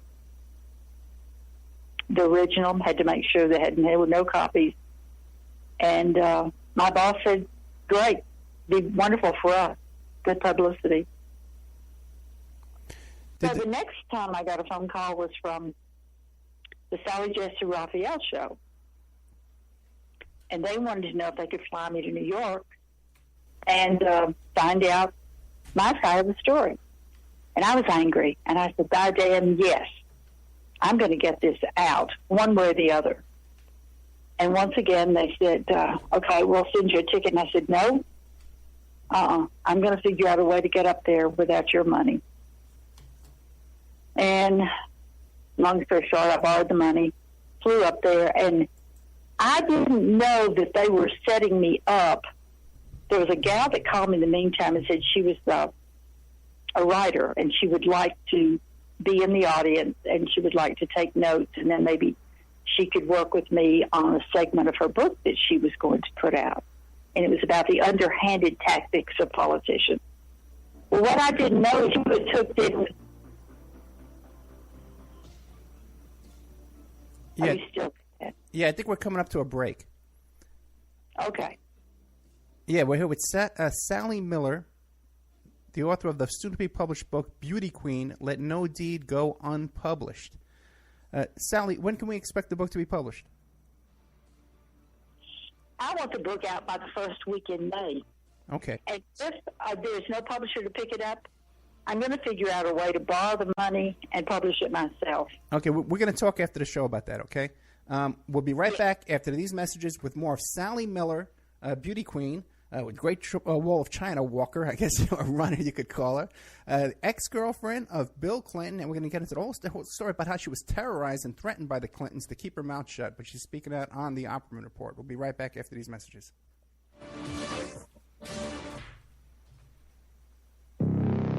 The original had to make sure there were no copies. And my boss said, great, be wonderful for us, good publicity. So the next time I got a phone call was from the Sally Jesse Raphael show. And they wanted to know if they could fly me to New York and find out my side of the story. And I was angry. And I said, by damn, yes, I'm going to get this out one way or the other. And once again, they said, okay, we'll send you a ticket. And I said, no, I'm going to figure out a way to get up there without your money. And long story short, I borrowed the money, flew up there, and I didn't know that they were setting me up there was a gal that called me in the meantime and said she was a writer, and she would like to be in the audience, and she would like to take notes, and then maybe she could work with me on a segment of her book that she was going to put out. And it was about the underhanded tactics of politicians. Well, what I didn't know is she took this. Yeah. Are you still there? Yeah, I think we're coming up to a break. Okay. Yeah, we're here with Sally Miller, the author of the soon-to-be published book, Beauty Queen, Let No Deed Go Unpublished. Sally, when can we expect the book to be published? I want the book out by the first week in May. Okay. And if there's no publisher to pick it up, I'm going to figure out a way to borrow the money and publish it myself. Okay, we're going to talk after the show about that, okay? We'll be right back after these messages with more of Sally Miller, Beauty Queen, with great Wall of China walker, I guess, a runner you could call her, ex-girlfriend of Bill Clinton, and we're going to get into the whole story about how she was terrorized and threatened by the Clintons to keep her mouth shut, but she's speaking out on the Opperman Report. We'll be right back after these messages.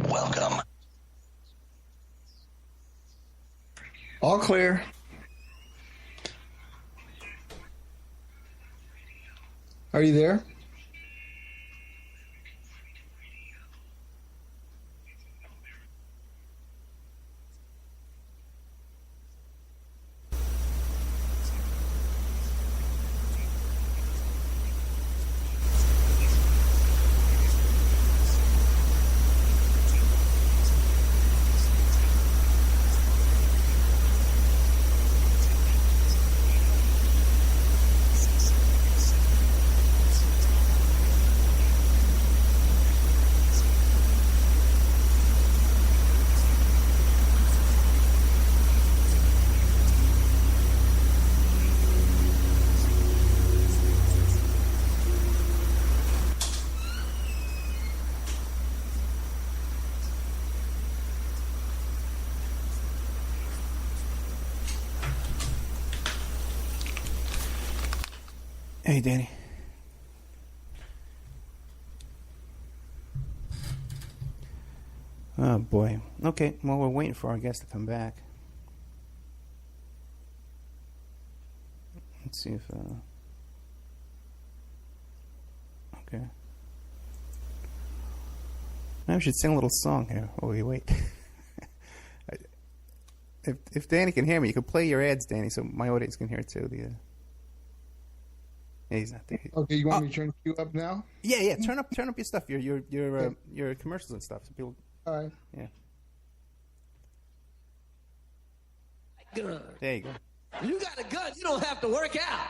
Welcome. All clear. Are you there? Hey, Danny. Oh, boy. Okay, well, we're waiting for our guest to come back. Let's see if... Okay. Now we should sing a little song here while we wait. If Danny can hear me, you can play your ads, Danny, so my audience can hear it too. Yeah, he's not there. Okay, you want me to turn you up now? Yeah. Turn up your stuff. Your commercials and stuff. So people. All right. Yeah. Gun. There you go. You got a gun, you don't have to work out.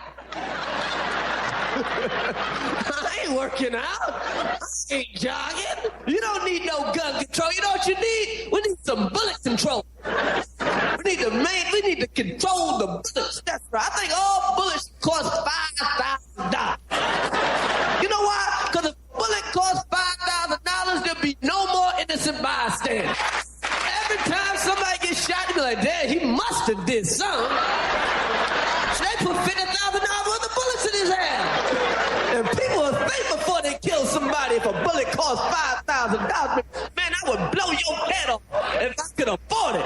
I ain't working out. I ain't jogging. You don't need no gun control. You know what you need? We need some bullet control. We need to control the bullets. That's right. I think all bullets cost $5,000. You know why? Because if a bullet costs $5,000, there'll be no more innocent bystanders. Every time somebody gets shot, you be like, damn, he must have did something. So they put $50,000 worth of bullets in his hand. And people will think before they kill somebody if a bullet costs $5,000. Man, I would blow your head off if I could afford it.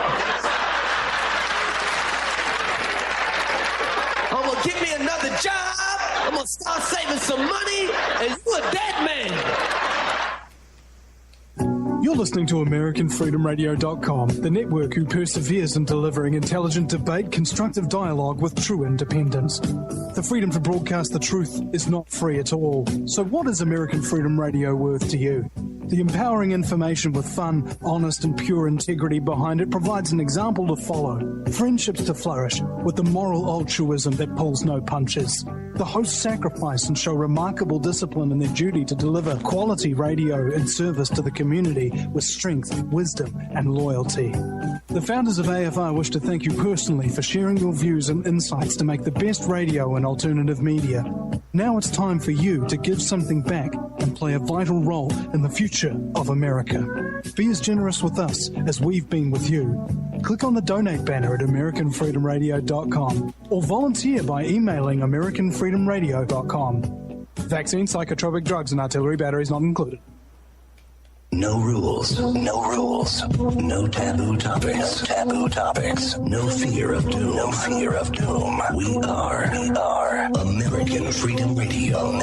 I'm going to give me another job. I'm going to start saving some money. And you a dead man. You're listening to AmericanFreedomRadio.com, the network who perseveres in delivering intelligent debate, constructive dialogue with true independence. The freedom to broadcast the truth is not free at all. So what is American Freedom Radio worth to you? The empowering information with fun, honest and pure integrity behind it provides an example to follow, friendships to flourish, with the moral altruism that pulls no punches. The hosts sacrifice and show remarkable discipline in their duty to deliver quality radio and service to the community with strength, wisdom, and loyalty. The founders of AFR wish to thank you personally for sharing your views and insights to make the best radio and alternative media. Now it's time for you to give something back and play a vital role in the future of America. Be as generous with us as we've been with you. Click on the donate banner at AmericanFreedomRadio.com or volunteer by emailing AmericanFreedomRadio.com. Vaccine, psychotropic drugs, and artillery batteries not included. No rules, no rules, no taboo topics, no fear of doom, We are American Freedom Radio,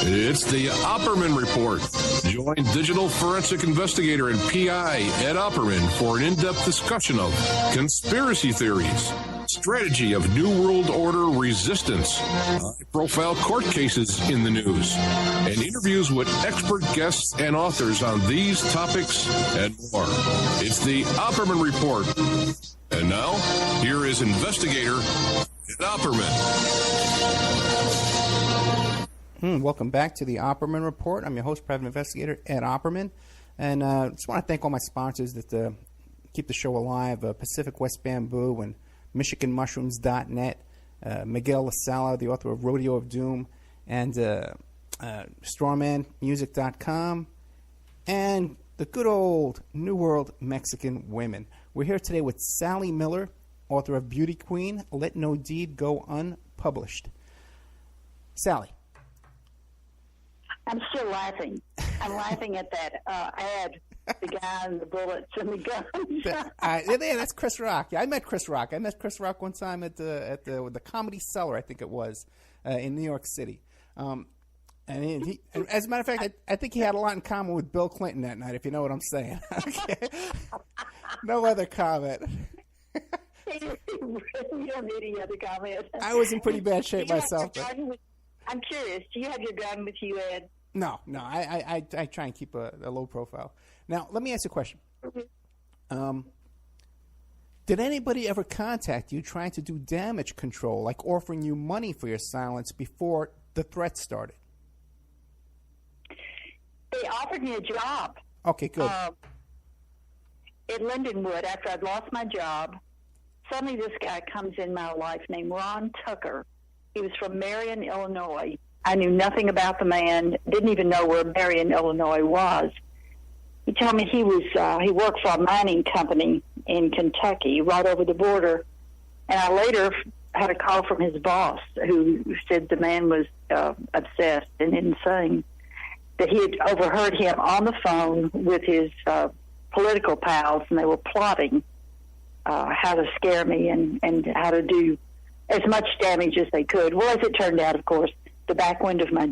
It's the Opperman Report. Join digital forensic investigator and PI Ed Opperman for an in-depth discussion of conspiracy theories, strategy of New World Order resistance, high-profile court cases in the news, and interviews with expert guests and authors on these topics and more. It's the Opperman Report. And now, here is investigator Ed Opperman. Welcome back to the Opperman Report. I'm your host, private investigator Ed Opperman. And just want to thank all my sponsors that keep the show alive, Pacific West Bamboo and MichiganMushrooms.net, Miguel LaSala, the author of Rodeo of Doom, and StrawmanMusic.com, and the good old New World Mexican Women. We're here today with Sally Miller, author of Beauty Queen, Let No Deed Go Unpublished. Sally. I'm still laughing. I'm laughing at that ad, the guy and the bullets and the guns. That's Chris Rock. Yeah, I met Chris Rock. One time at the Comedy Cellar, I think it was, in New York City. And he, as a matter of fact, I think he had a lot in common with Bill Clinton that night, if you know what I'm saying. Okay. No other comment. You don't need any other comment. I was in pretty bad shape myself. I'm curious. Do you have your gun with you, Ed? No. I try and keep a low profile. Now, let me ask you a question. Did anybody ever contact you trying to do damage control, like offering you money for your silence before the threat started? They offered me a job. Okay, good. At Lindenwood, after I'd lost my job, suddenly this guy comes in my life named Ron Tucker. He was from Marion, Illinois. I knew nothing about the man, didn't even know where Marion, Illinois was. He told me he worked for a mining company in Kentucky, right over the border. And I later had a call from his boss who said the man was obsessed and insane, that he had overheard him on the phone with his political pals, and they were plotting how to scare me and how to do as much damage as they could. Well, as it turned out, of course, the back window of my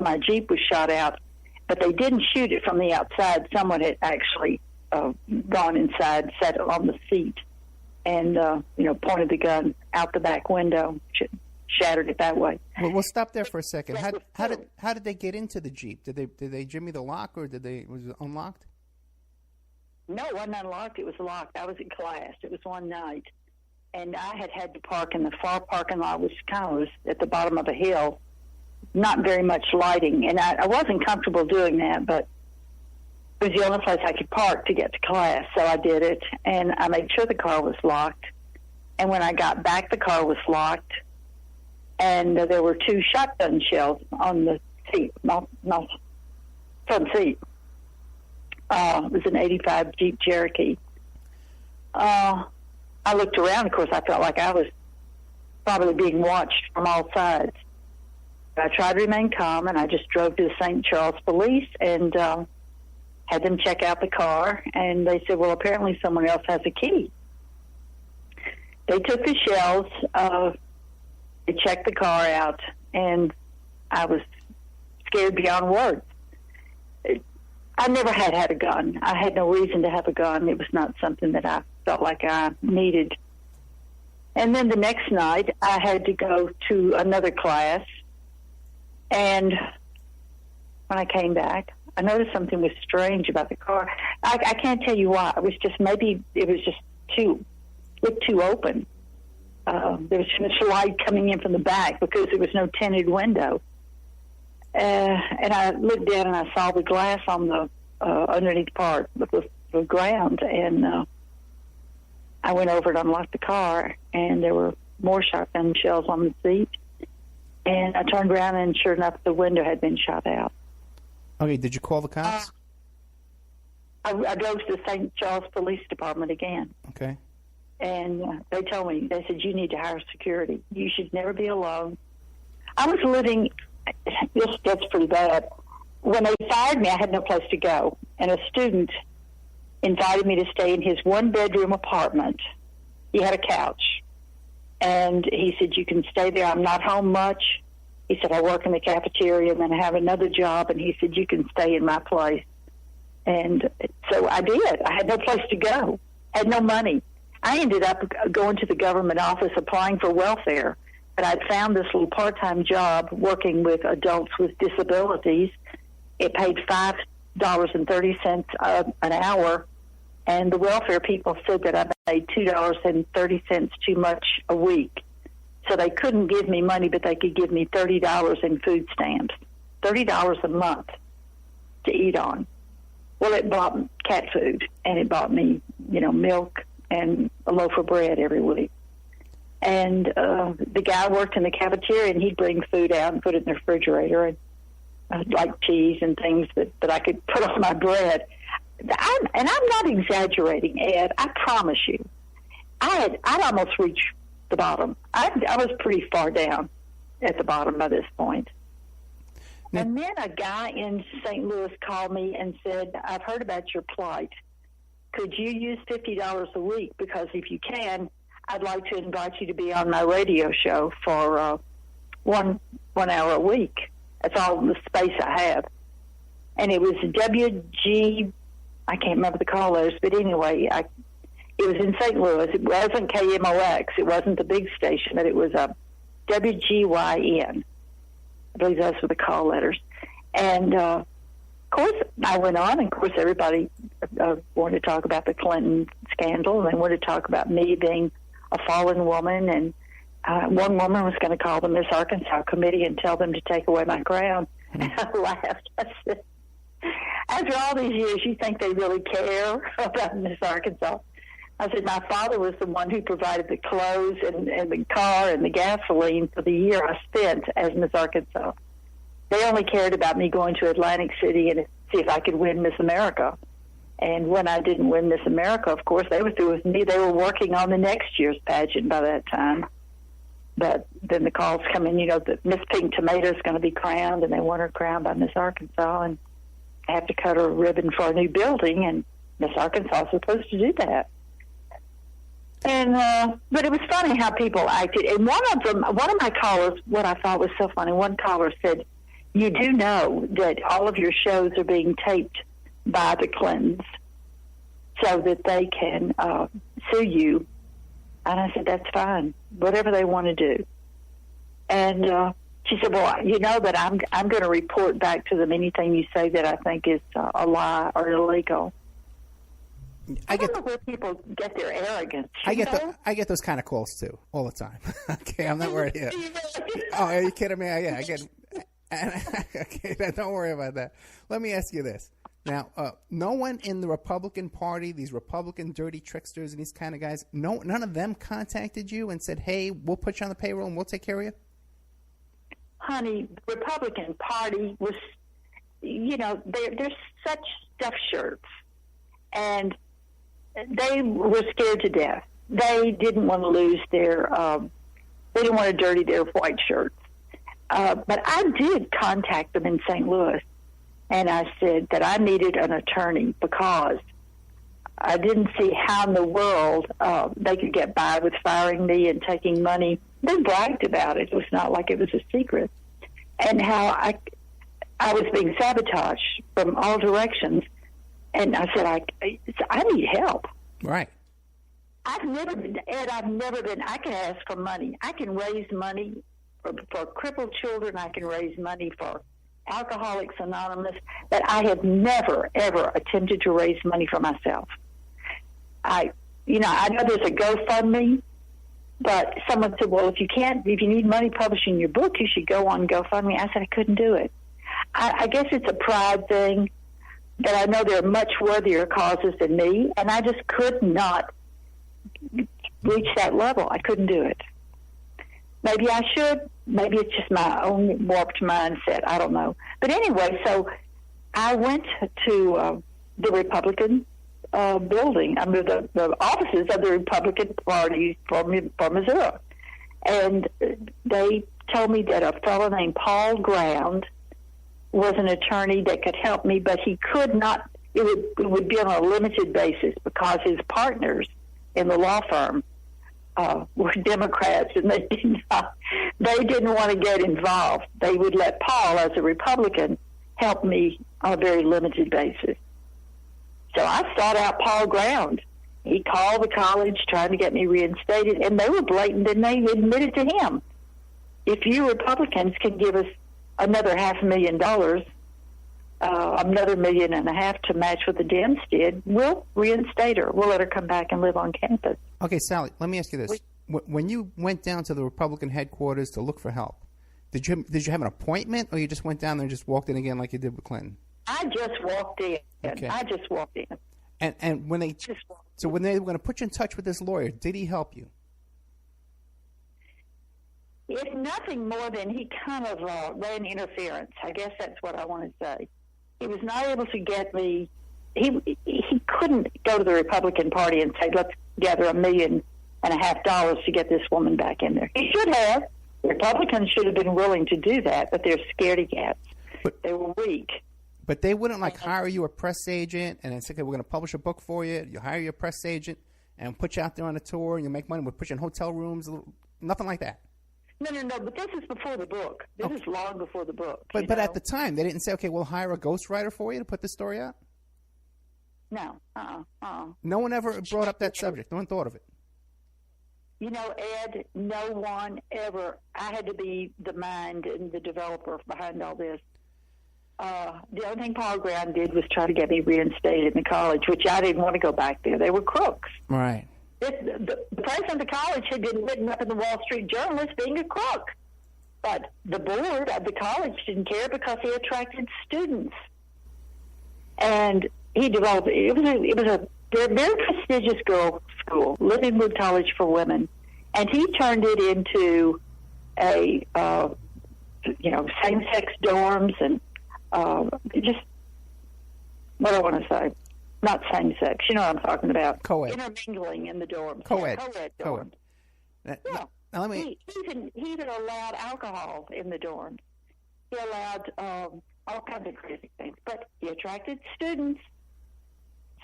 my Jeep was shot out, but they didn't shoot it from the outside. Someone had actually gone inside, sat on the seat, and pointed the gun out the back window, shattered it that way. Well, we'll stop there for a second. How did they get into the Jeep? Did they jimmy the lock, or was it unlocked? No, it wasn't unlocked. It was locked. I was in class. It was one night. And I had to park in the far parking lot, which kind of was at the bottom of a hill, not very much lighting. And I wasn't comfortable doing that, but it was the only place I could park to get to class, so I did it. And I made sure the car was locked. And when I got back, the car was locked. And there were 2 shotgun shells on the seat, my front seat. It was an 85 Jeep Cherokee. I looked around. Of course, I felt like I was probably being watched from all sides. I tried to remain calm, and I just drove to the St. Charles police and had them check out the car. And they said, well, apparently someone else has a key. They took the shells. They checked the car out, and I was scared beyond words. I never had a gun. I had no reason to have a gun. It was not something that I felt like I needed. And then the next night, I had to go to another class. And when I came back, I noticed something was strange about the car. I can't tell you why. It was just looked too open. There was too much light coming in from the back because there was no tinted window. And I looked down and I saw the glass on the underneath part of the ground. And I went over and unlocked the car, and there were more shotgun shells on the seat. And I turned around, and sure enough, the window had been shot out. Okay, did you call the cops? I drove to the St. Charles Police Department again. Okay. And they told me, they said, you need to hire security. You should never be alone. I was living, this gets pretty bad. When they fired me, I had no place to go. And a student invited me to stay in his one-bedroom apartment. He had a couch. And he said, you can stay there. I'm not home much. He said, I work in the cafeteria, and then I have another job. And he said, you can stay in my place. And so I did. I had no place to go. I had no money. I ended up going to the government office applying for welfare. But I'd found this little part-time job working with adults with disabilities. It paid $5.30 an hour. And the welfare people said that I made $2.30 too much a week. So they couldn't give me money, but they could give me $30 in food stamps, $30 a month to eat on. Well, it bought cat food, and it bought me, milk and a loaf of bread every week. And the guy worked in the cafeteria, and he'd bring food out and put it in the refrigerator, and like cheese and things that I could put on my bread. I'm not exaggerating, Ed. I promise you. I'd almost reached the bottom. I was pretty far down at the bottom by this point. Now, and then a guy in St. Louis called me and said, I've heard about your plight. Could you use $50 a week? Because if you can, I'd like to invite you to be on my radio show for 1 hour a week. That's all the space I have. And it was WG, I can't remember the call letters, but anyway, it was in St. Louis. It wasn't KMOX. It wasn't the big station, but it was WGYN. I believe those were the call letters. And, of course, I went on, and, of course, everybody wanted to talk about the Clinton scandal, and they wanted to talk about me being a fallen woman. And one woman was going to call the Miss Arkansas Committee and tell them to take away my crown. And I laughed. I said, after all these years, you think they really care about Miss Arkansas? I said, my father was the one who provided the clothes and the car and the gasoline for the year I spent as Miss Arkansas. They only cared about me going to Atlantic City and see if I could win Miss America. And when I didn't win Miss America, of course, they were through with me. They were working on the next year's pageant by that time. But then the calls come in, that Miss Pink Tomato is going to be crowned, and they want her crowned by Miss Arkansas, and I have to cut her a ribbon for a new building, and Miss Arkansas is supposed to do that. And but it was funny how people acted. And one of my callers, what I thought was so funny, one caller said, you do know that all of your shows are being taped by the Clintons so that they can sue you. And I said, that's fine, whatever they want to do. And she said, well, you know that I'm going to report back to them anything you say that I think is a lie or illegal. I don't know where people get their arrogance. I get those kind of calls too all the time. Okay, I'm not worried. Yeah. Oh, are you kidding me? Yeah, I get. Okay, don't worry about that. Let me ask you this. Now, no one in the Republican Party, these Republican dirty tricksters and these kind of guys, none of them contacted you and said, hey, we'll put you on the payroll and we'll take care of you? Honey, the Republican Party was, they're such stuffed shirts. And they were scared to death. They didn't want to lose their, they didn't want to dirty their white shirts. But I did contact them in St. Louis, and I said that I needed an attorney because I didn't see how in the world they could get by with firing me and taking money. They bragged about it. It was not like it was a secret. And how I was being sabotaged from all directions. And I said, I need help. Right. I've never been, I can ask for money. I can raise money for crippled children. I can raise money for Alcoholics Anonymous. But I have never, ever attempted to raise money for myself. I know there's a GoFundMe, but someone said, well, if you need money publishing your book, you should go on GoFundMe. I said, I couldn't do it. I guess it's a pride thing. That I know there are much worthier causes than me, and I just could not reach that level. I couldn't do it. Maybe I should. Maybe it's just my own warped mindset. I don't know. But anyway, so I went to the Republican building, the offices of the Republican Party for Missouri. And they told me that a fellow named Paul Ground was an attorney that could help me, but he could not. It would be on a limited basis because his partners in the law firm were Democrats, and they didn't want to get involved. They would let Paul, as a Republican, help me on a very limited basis. So I sought out Paul Ground. He called the college trying to get me reinstated, and they were blatant, and they admitted to him, if you Republicans can give us another $500,000, another $1.5 million to match what the Dems did, we'll reinstate her. We'll let her come back and live on campus. Okay, Sally, let me ask you this. When you went down to the Republican headquarters to look for help, did you have an appointment, or you just went down there and just walked in again like you did with Clinton? I just walked in. Okay. I just walked in. And when they when they were going to put you in touch with this lawyer, did he help you? If nothing more than he kind of ran interference. I guess that's what I want to say. He was not able to get me. He couldn't go to the Republican Party and say, let's gather $1.5 million to get this woman back in there. He should have. The Republicans should have been willing to do that, but they're scaredy cats. They were weak. But they wouldn't hire you a press agent and then say, okay, we're going to publish a book for you. You hire your press agent and put you out there on a tour and you make money. We'll put you in hotel rooms. Nothing like that. No, but this is before the book. This is long before the book. But at the time, they didn't say, okay, we'll hire a ghostwriter for you to put this story out? No. No one ever brought up that subject. No one thought of it. You know, Ed, no one ever. I had to be the mind and the developer behind all this. The only thing Paul Ground did was try to get me reinstated in the college, which I didn't want to go back there. They were crooks. Right. The president of the college had been written up in the Wall Street Journal as being a crook. But the board of the college didn't care because he attracted students. And he developed, it was a very prestigious girls' school, Lindenwood College for Women. And he turned it into a, same-sex dorms and just, what do I want to say? Not same-sex. You know what I'm talking about. Co-ed. Intermingling in the dorms. Co-ed. Co-ed dorms. Co-ed. Yeah. Now let me... He even allowed alcohol in the dorms. He allowed all kinds of crazy things. But he attracted students.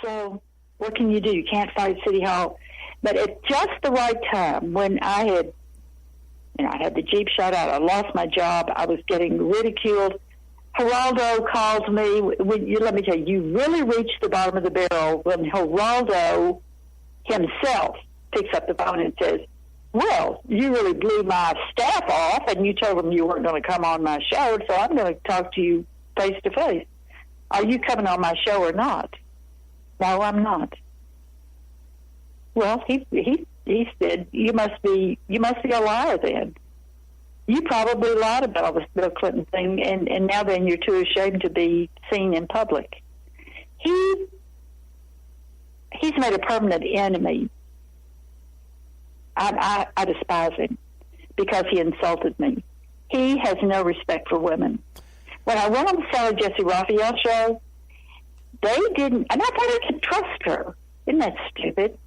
So what can you do? You can't fight City Hall. But at just the right time, when I had the Jeep shot out, I lost my job, I was getting ridiculed, Geraldo calls me. Let me tell you, you really reached the bottom of the barrel when Geraldo himself picks up the phone and says, well, you really blew my staff off, and you told them you weren't going to come on my show, so I'm going to talk to you face to face. Are you coming on my show or not? No, I'm not. Well, he said, you must be a liar then. You probably lied about this Bill Clinton thing, and now then you're too ashamed to be seen in public. He's made a permanent enemy. I despise him because he insulted me. He has no respect for women. When I went on the Sarah Jesse Raphael show, they didn't, and I thought I could trust her. Isn't that stupid?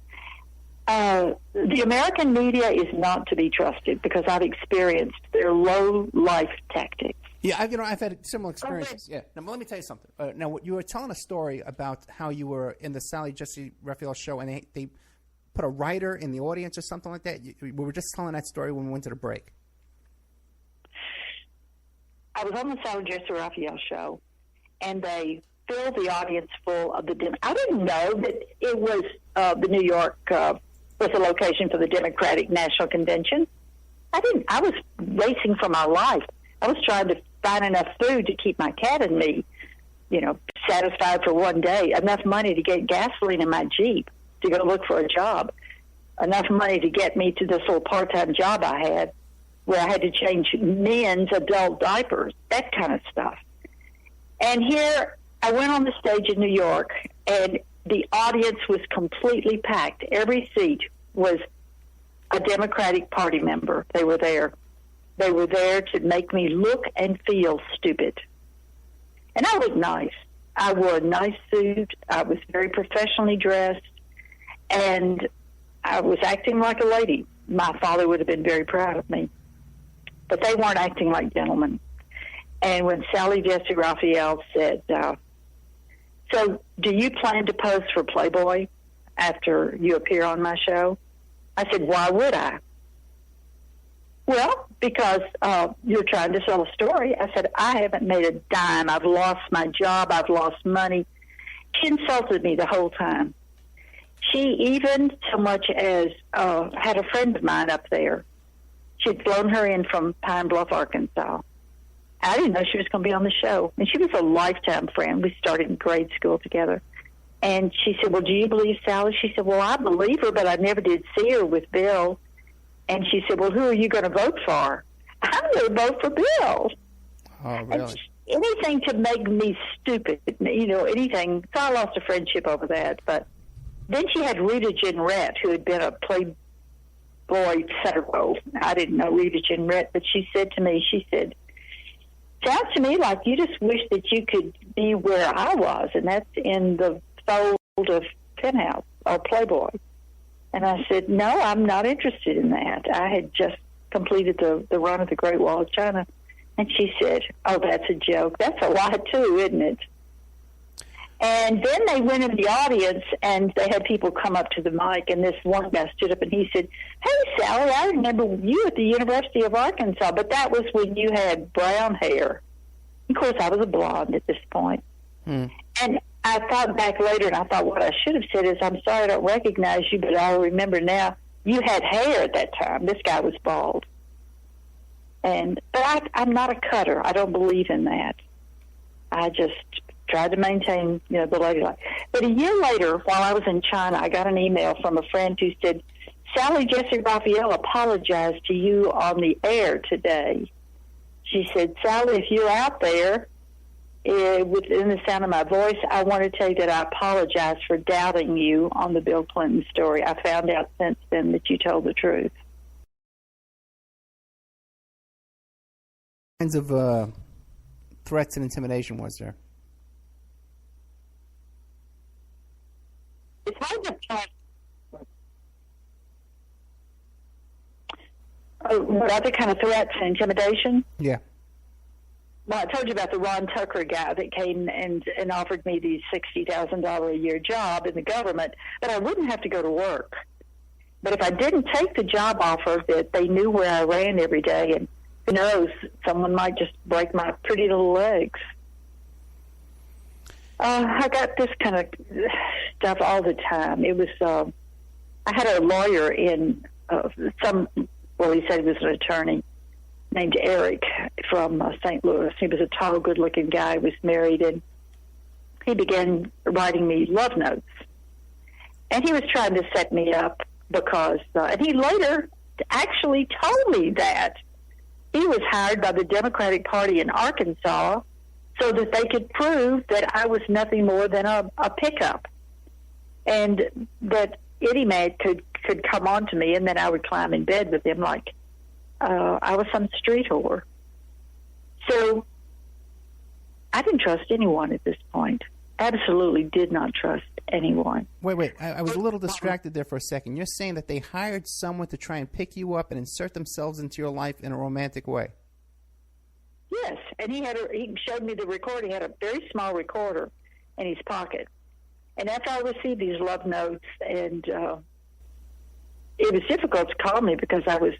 The American media is not to be trusted because I've experienced their low-life tactics. Yeah, I've had similar experiences. Yeah. Now, let me tell you something. Now, you were telling a story about how you were in the Sally Jesse Raphael show, and they put a writer in the audience or something like that. We were just telling that story when we went to the break. I was on the Sally Jesse Raphael show, and they filled the audience full of the I didn't know that it was the New York was the location for the Democratic National Convention. I was racing for my life. I was trying to find enough food to keep my cat and me, satisfied for one day, enough money to get gasoline in my Jeep to go look for a job, enough money to get me to this little part-time job I had where I had to change men's adult diapers, that kind of stuff. And here I went on the stage in New York, and the audience was completely packed. Every seat was a Democratic Party member. They were there. They were there to make me look and feel stupid. And I looked nice. I wore a nice suit. I was very professionally dressed, and I was acting like a lady. My father would have been very proud of me. But they weren't acting like gentlemen. And when Sally Jesse Raphael said, so do you plan to pose for Playboy after you appear on my show? I said, why would I? Well, because you're trying to sell a story. I said, I haven't made a dime. I've lost my job. I've lost money. She insulted me the whole time. She even so much as had a friend of mine up there. She'd flown her in from Pine Bluff, Arkansas. I didn't know she was going to be on the show. And she was a lifetime friend. We started in grade school together. And she said, well, do you believe Sally? She said, well, I believe her, but I never did see her with Bill. And she said, well, who are you going to vote for? I'm going to vote for Bill. Oh, really? And anything to make me stupid, anything. So I lost a friendship over that. But then she had Rita Jenrette, who had been a Playboy centerfold. I didn't know Rita Jenrette, but she said to me, sounds to me like you just wish that you could be where I was, and that's in the fold of Penthouse or Playboy. And I said, no, I'm not interested in that. I had just completed the run of the Great Wall of China. And she said, oh, that's a joke. That's a lie, too, isn't it? And then they went in the audience, and they had people come up to the mic, and this one guy stood up, and he said, hey, Sally, I remember you at the University of Arkansas, but that was when you had brown hair. Of course, I was a blonde at this point. And I thought back later, and I thought what I should have said is, I'm sorry I don't recognize you, but I remember now you had hair at that time. This guy was bald. But I'm not a cutter. I don't believe in that. I just tried to maintain, the lady life. But a year later, while I was in China, I got an email from a friend who said, Sally Jesse Raphael apologized to you on the air today. She said, Sally, if you're out there, within the sound of my voice, I want to tell you that I apologize for doubting you on the Bill Clinton story. I found out since then that you told the truth. What kinds of threats and intimidation was there? It's hard to find. What other kind of threats and intimidation? Yeah. Well, I told you about the Ron Tucker guy that came and offered me the $60,000 a year job in the government, but I wouldn't have to go to work. But if I didn't take the job offer, that they knew where I ran every day, and who knows, someone might just break my pretty little legs. I got this kind of stuff all the time. It was, I had a lawyer in he said he was an attorney, named Eric from St. Louis. He was a tall, good-looking guy, was married, and he began writing me love notes. And he was trying to set me up because, and he later actually told me that he was hired by the Democratic Party in Arkansas so that they could prove that I was nothing more than a pickup, and that any man could come on to me, and then I would climb in bed with him like I was some street whore. So I didn't trust anyone at this point. Absolutely did not trust anyone. Wait. I was a little distracted there for a second. You're saying that they hired someone to try and pick you up and insert themselves into your life in a romantic way? Yes, and he showed me the recorder. He had a very small recorder in his pocket. And after I received these love notes, and it was difficult to call me because I was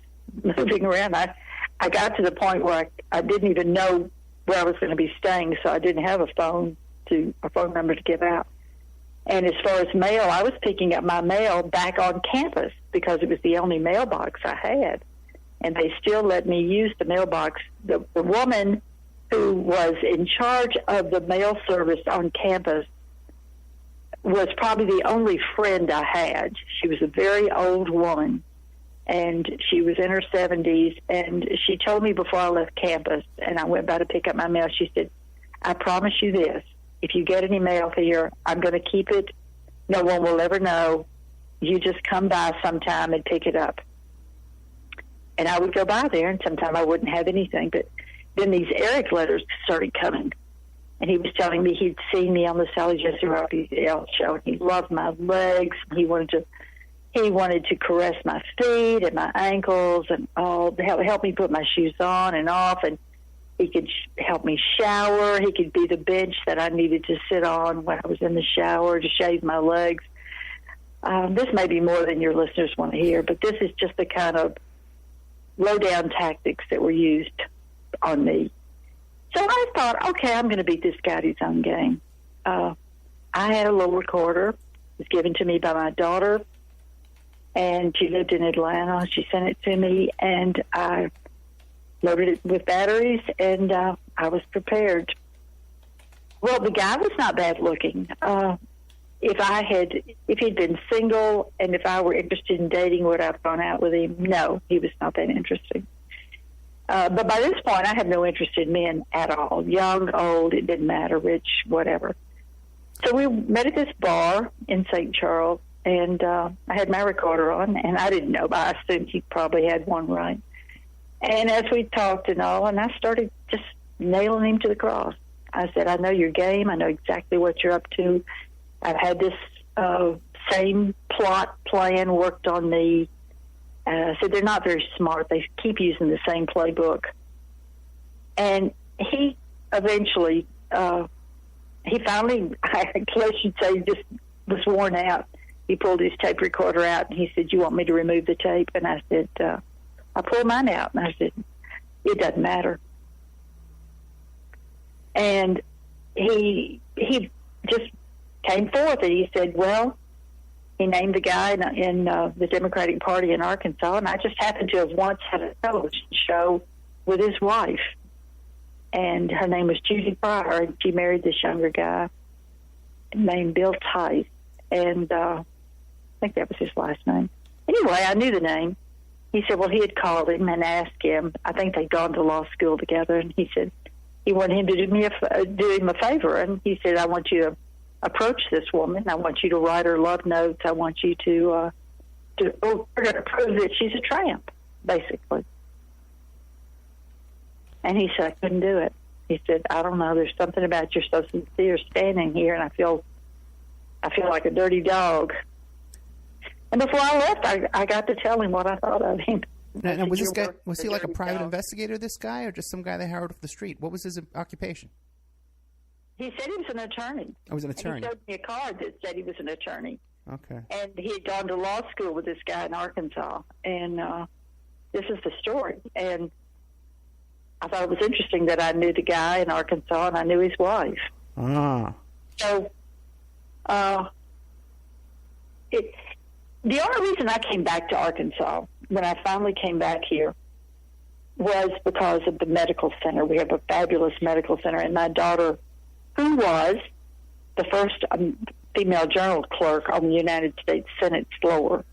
moving around. I got to the point where I didn't even know where I was going to be staying, so I didn't have a phone number to give out. And as far as mail, I was picking up my mail back on campus because it was the only mailbox I had. And they still let me use the mailbox. The woman who was in charge of the mail service on campus was probably the only friend I had. She was a very old woman, and she was in her 70s, and she told me before I left campus, and I went by to pick up my mail, she said, I promise you this, if you get any mail here, I'm going to keep it. No one will ever know. You just come by sometime and pick it up. And I would go by there, and sometimes I wouldn't have anything. But then these Eric letters started coming. And he was telling me he'd seen me on the Sally Jesse Raphael show, and he loved my legs. And he wanted to caress my feet and my ankles and all, help me put my shoes on and off, and he could help me shower. He could be the bench that I needed to sit on when I was in the shower to shave my legs. This may be more than your listeners want to hear, but this is just the kind of low-down tactics that were used on me. So I thought, okay, I'm going to beat this guy at his own game. I had a little recorder. It was given to me by my daughter, and she lived in Atlanta. She sent it to me, and I loaded it with batteries, and I was prepared. Well, the guy was not bad looking. If he'd been single and if I were interested in dating, would I have gone out with him? No, he was not that interesting. But by this point, I had no interest in men at all. Young, old, it didn't matter, rich, whatever. So we met at this bar in St. Charles, and I had my recorder on, and I didn't know, but I assumed he probably had one right. And as we talked and all, and I started just nailing him to the cross. I said, I know your game. I know exactly what you're up to. I've had this same plot plan worked on me. So they're not very smart. They keep using the same playbook. And he eventually, he finally, I guess you'd say, just was worn out. He pulled his tape recorder out, and he said, you want me to remove the tape? And I said, I pulled mine out. And I said, it doesn't matter. And he just came forth, and he said, well, he named the guy in the Democratic Party in Arkansas, and I just happened to have once had a television show with his wife, and her name was Judy Pryor, and she married this younger guy named Bill Tice, and I think that was his last name. Anyway, I knew the name. He said, well, he had called him and asked him. I think they'd gone to law school together, and he said he wanted him to do him a favor, and he said, I want you to approach this woman. I want you to write her love notes. I want you to we're going to prove that she's a tramp, basically. And he said, I couldn't do it. He said, I don't know. There's something about you're so sincere standing here, and I feel like a dirty dog. And before I left, I got to tell him what I thought of him. Now, was he like a private investigator, this guy, or just some guy they hired off the street? What was his occupation? He said he was an attorney. I was an attorney. And he showed me a card that said he was an attorney. Okay. And he had gone to law school with this guy in Arkansas. And this is the story. And I thought it was interesting that I knew the guy in Arkansas and I knew his wife. Ah. So the only reason I came back to Arkansas when I finally came back here was because of the medical center. We have a fabulous medical center, and my daughter, who was the first female journal clerk on the United States Senate floor,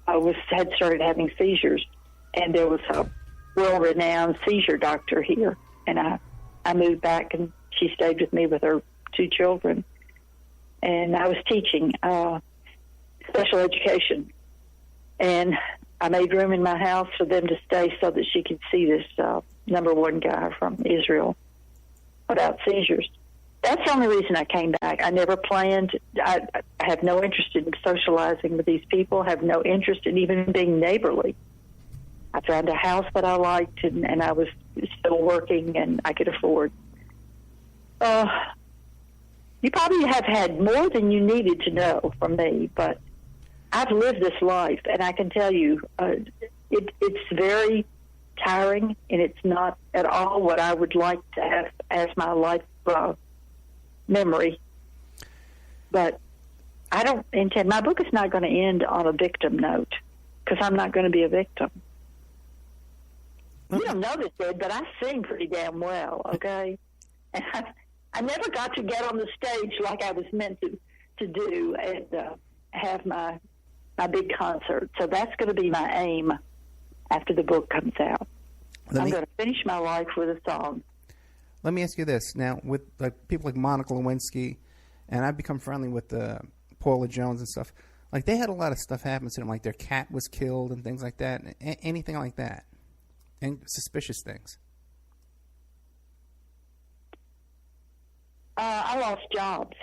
had started having seizures, and there was a world-renowned seizure doctor here, and I moved back, and she stayed with me with her 2 children, and I was teaching special education, and I made room in my house for them to stay so that she could see this number 1 guy from Israel about seizures. That's the only reason I came back. I never planned. I have no interest in socializing with these people, have no interest in even being neighborly. I found a house that I liked, and I was still working, and I could afford. You probably have had more than you needed to know from me, but I've lived this life, and I can tell you it's very tiring, and it's not at all what I would like to have as my life memory. But I don't intend, my book is not going to end on a victim note, because I'm not going to be a victim. You don't know this, Ed, but I sing pretty damn well, okay? And I never got to get on the stage like I was meant to do and have my big concert. So that's going to be my aim after the book comes out. I'm going to finish my life with a song. Let me ask you this. Now, with people like Monica Lewinsky, and I've become friendly with Paula Jones and stuff, like they had a lot of stuff happen to them, like their cat was killed and things like that, anything like that, and suspicious things. I lost jobs.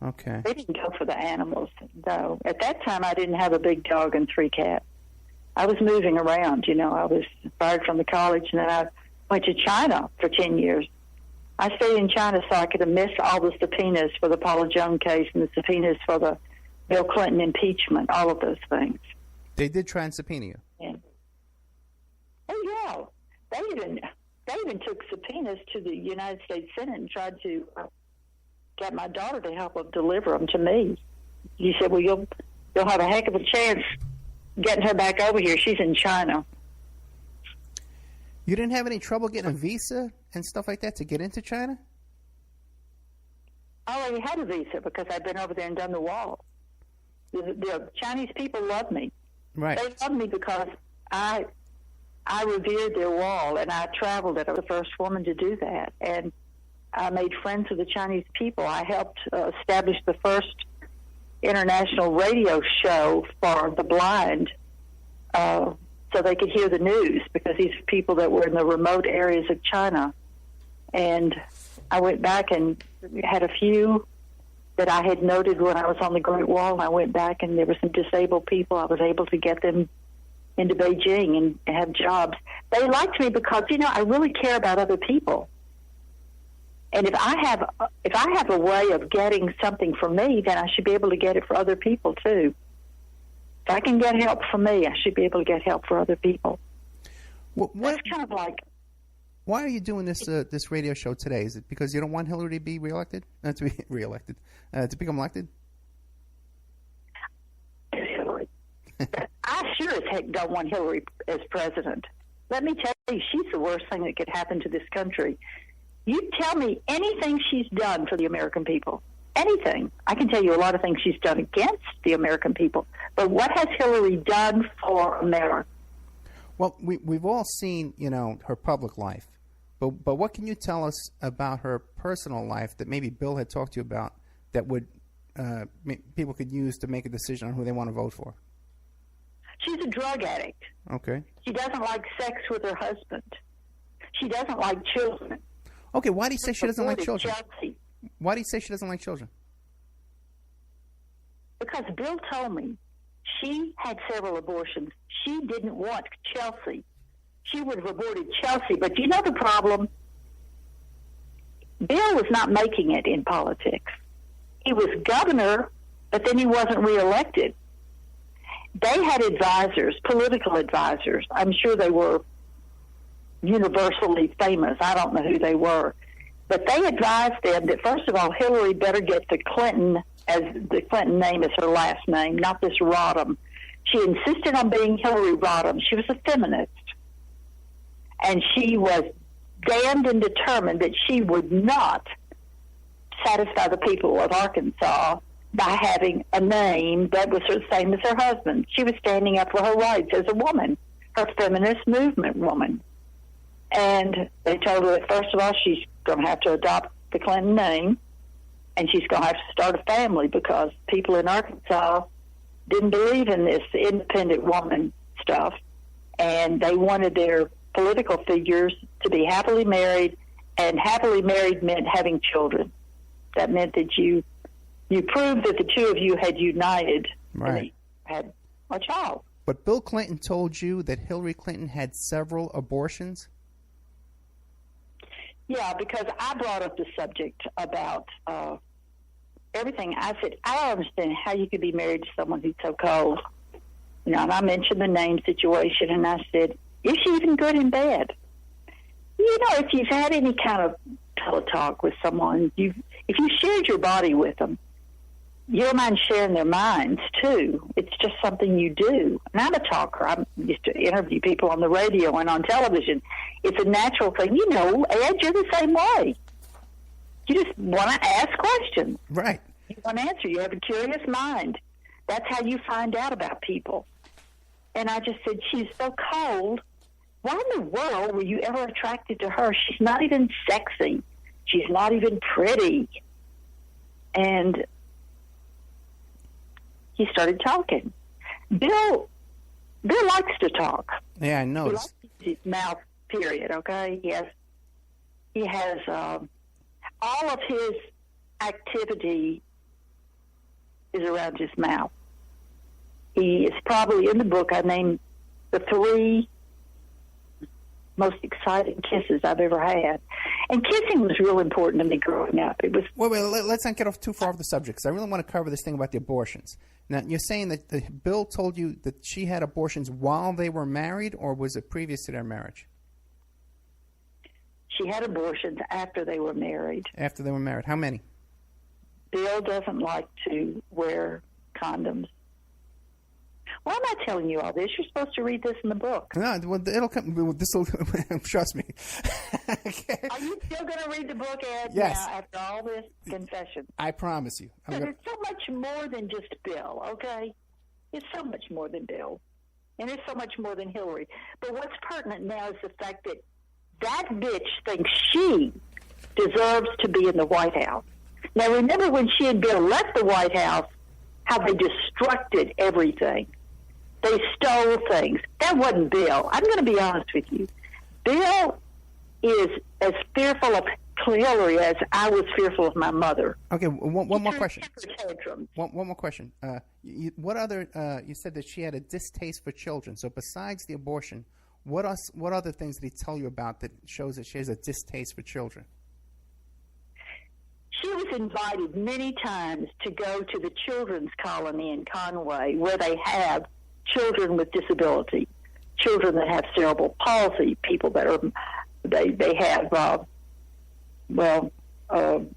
Okay. They didn't go for the animals, though. At that time, I didn't have a big dog and 3 cats. I was moving around, you know. I was fired from the college, and then I went to China for 10 years. I stayed in China so I could miss all the subpoenas for the Paula Jones case and the subpoenas for the Bill Clinton impeachment, all of those things. They did try and subpoena you. Yeah. Oh, yeah. They even took subpoenas to the United States Senate and tried to get my daughter to help them deliver them to me. You said, well, you'll have a heck of a chance getting her back over here. She's in China. You didn't have any trouble getting a visa and stuff like that to get into China? I already had a visa because I'd been over there and done the wall. The Chinese people love me. Right. They love me because I revered their wall, and I traveled it. I was the first woman to do that. And I made friends with the Chinese people. I helped establish the first international radio show for the blind so they could hear the news, because these are people that were in the remote areas of China. And I went back and had a few that I had noted when I was on the Great Wall. I went back, and there were some disabled people. I was able to get them into Beijing and have jobs. They liked me because, you know, I really care about other people. And if I have a way of getting something for me, then I should be able to get it for other people too. If I can get help for me, I should be able to get help for other people. That's kind of like. Why are you doing this this radio show today? Is it because you don't want Hillary to be reelected? To be reelected, to become elected? I sure as heck don't want Hillary as president. Let me tell you, she's the worst thing that could happen to this country. You tell me anything she's done for the American people. Anything. I can tell you a lot of things she's done against the American people. But what has Hillary done for America? Well, we've all seen, you know, her public life. But what can you tell us about her personal life that maybe Bill had talked to you about that would people could use to make a decision on who they want to vote for? She's a drug addict. Okay. She doesn't like sex with her husband. She doesn't like children. Okay, why do you say she doesn't like children? Chelsea. Why do you say she doesn't like children? Because Bill told me she had several abortions. She didn't want Chelsea. She would have aborted Chelsea. But you know the problem? Bill was not making it in politics. He was governor, but then he wasn't reelected. They had advisors, political advisors. I'm sure they were universally famous. I don't know who they were. But they advised them that, first of all, Hillary better get the Clinton, as the Clinton name is her last name, not this Rodham. She insisted on being Hillary Rodham. She was a feminist. And she was damned and determined that she would not satisfy the people of Arkansas by having a name that was the same as her husband. She was standing up for her rights as a woman, her feminist movement woman. And they told her that, first of all, she's going to have to adopt the Clinton name, and she's going to have to start a family because people in Arkansas didn't believe in this independent woman stuff, and they wanted their political figures to be happily married, and happily married meant having children. That meant that you proved that the two of you had united, right, and had a child. But Bill Clinton told you that Hillary Clinton had several abortions? Yeah, because I brought up the subject about everything. I said, I don't understand how you could be married to someone who's so cold. You know, and I mentioned the name situation, and I said, is she even good in bed? You know, if you've had any kind of teletalk with someone, if you shared your body with them, you don't mind sharing their minds, too. It's just something you do. And I'm a talker. I used to interview people on the radio and on television. It's a natural thing. You know, Ed, you're the same way. You just want to ask questions. Right. You want to answer. You have a curious mind. That's how you find out about people. And I just said, she's so cold. Why in the world were you ever attracted to her? She's not even sexy. She's not even pretty. And he started talking. Bill likes to talk. Yeah, I know. He likes his mouth, period, okay? He has all of his activity is around his mouth. He is probably, in the book, I named the 3 most exciting kisses I've ever had. And kissing was real important to me growing up. It was. Wait, let's not get off too far off the subject, because I really want to cover this thing about the abortions. Now, you're saying that Bill told you that she had abortions while they were married, or was it previous to their marriage? She had abortions after they were married. After they were married. How many? Bill doesn't like to wear condoms. Why am I telling you all this? You're supposed to read this in the book. No, well, it'll come. This will trust me. Okay. Are you still going to read the book, Ed? Yes. Now, after all this confession? I promise you. It's so much more than just Bill. Okay, it's so much more than Bill, and it's so much more than Hillary. But what's pertinent now is the fact that that bitch thinks she deserves to be in the White House. Now, remember when she and Bill left the White House, how they destructed everything. They stole things. That wasn't Bill. I'm going to be honest with you. Bill is as fearful of Hillary as I was fearful of my mother. Okay, one more question. Tantrums. One more question. What other? You said that she had a distaste for children. So besides the abortion, what other things did he tell you about that shows that she has a distaste for children? She was invited many times to go to the children's colony in Conway, where they have children with disability, children that have cerebral palsy, people that are they have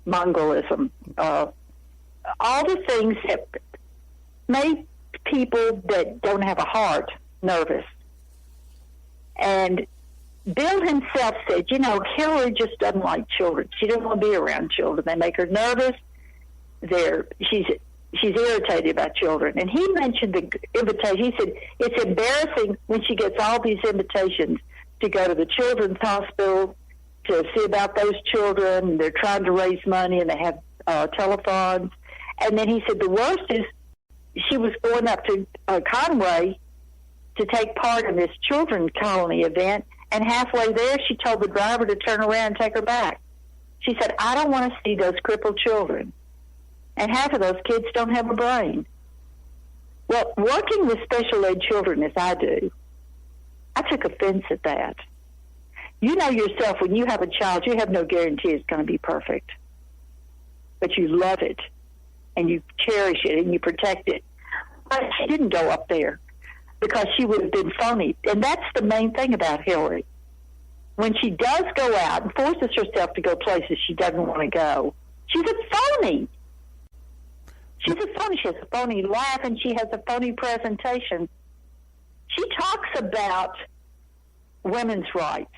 Mongolism, all the things that make people that don't have a heart nervous. And Bill himself said, Hillary just doesn't like children. She doesn't want to be around children. They make her nervous. She's irritated about children. And he mentioned the invitation. He said, it's embarrassing when she gets all these invitations to go to the children's hospital to see about those children. They're trying to raise money, and they have telethons. And then he said the worst is she was going up to Conway to take part in this children's colony event, and halfway there she told the driver to turn around and take her back. She said, I don't want to see those crippled children. And half of those kids don't have a brain. Well, working with special ed children as I do, I took offense at that. You know yourself, when you have a child, you have no guarantee it's going to be perfect. But you love it, and you cherish it, and you protect it. But she didn't go up there because she would have been phony. And that's the main thing about Hillary. When she does go out and forces herself to go places she doesn't want to go, she's a phony. She's a phony. She has a phony laugh, and she has a phony presentation. She talks about women's rights,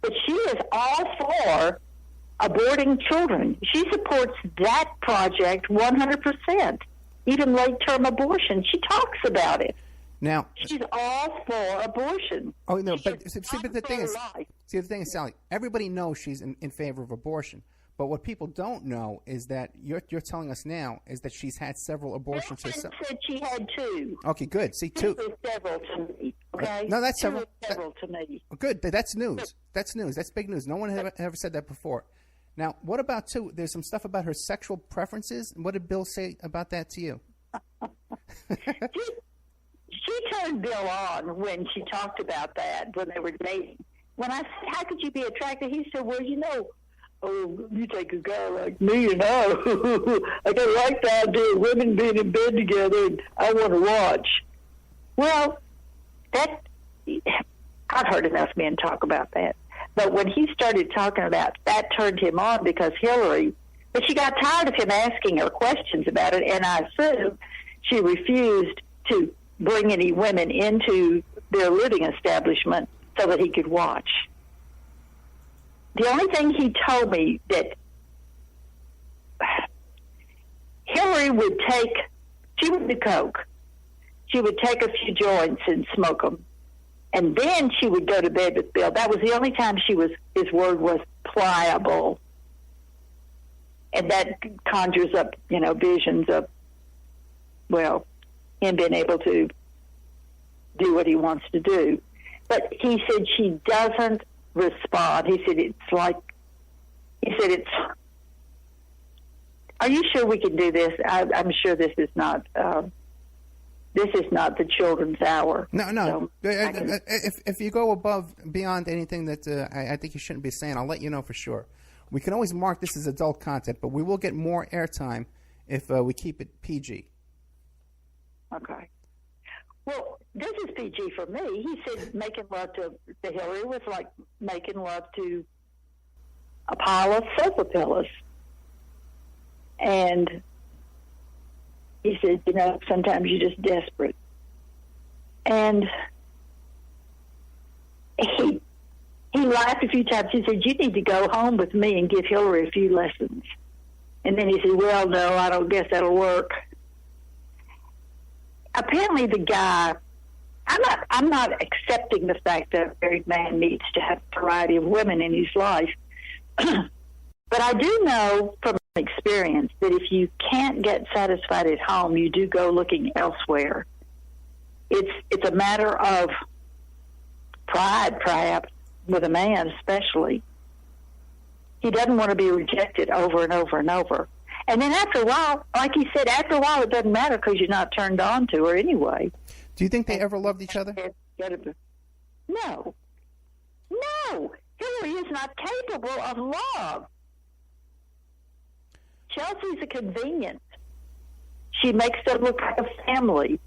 but she is all for aborting children. She supports that project 100%, even late-term abortion. She talks about it. Now, she's all for abortion. Oh no, but the thing is, Sally, everybody knows she's in favor of abortion. But what people don't know is that you're telling us now is that she's had several abortions herself. Said she had 2. Okay, good. See, 2. Several to me. Okay. No, that's several. Several to me. Good. That's news. That's news. That's big news. No one had ever said that before. Now, what about 2? There's some stuff about her sexual preferences. What did Bill say about that to you? She turned Bill on when she talked about that when they were dating. When I said, "How could you be attracted?" He said, "Well, you take a guy like me, and I don't like the idea of women being in bed together, and I want to watch." Well, I've heard enough men talk about that. But when he started talking about that, turned him on because Hillary, but she got tired of him asking her questions about it, and I assume she refused to bring any women into their living establishment so that he could watch. The only thing he told me that Hillary would she would do coke. She would take a few joints and smoke them. And then she would go to bed with Bill. That was the only time his word was pliable. And that conjures up, visions of, him being able to do what he wants to do. But he said she doesn't respond. He said it's Are you sure we can do this? I'm sure this is not the children's hour. No. So If you go beyond anything that I think you shouldn't be saying, I'll let you know for sure. We can always mark this as adult content, but we will get more airtime if we keep it PG. Okay. Well, this is PG for me. He said making love to Hillary was like making love to a pile of sofa pillows. And he said, sometimes you're just desperate. And he laughed a few times. He said, you need to go home with me and give Hillary a few lessons. And then he said, well, no, I don't guess that'll work. Apparently the guy, I'm not accepting the fact that a married man needs to have a variety of women in his life. But I do know from experience that if you can't get satisfied at home, you do go looking elsewhere. It's a matter of pride, perhaps, with a man especially. He doesn't want to be rejected over and over and over. And then after a while, like he said, after a while it doesn't matter because you're not turned on to her anyway. Do you think they ever loved each other? No. Hillary is not capable of love. Chelsea's a convenience. She makes them look like a family.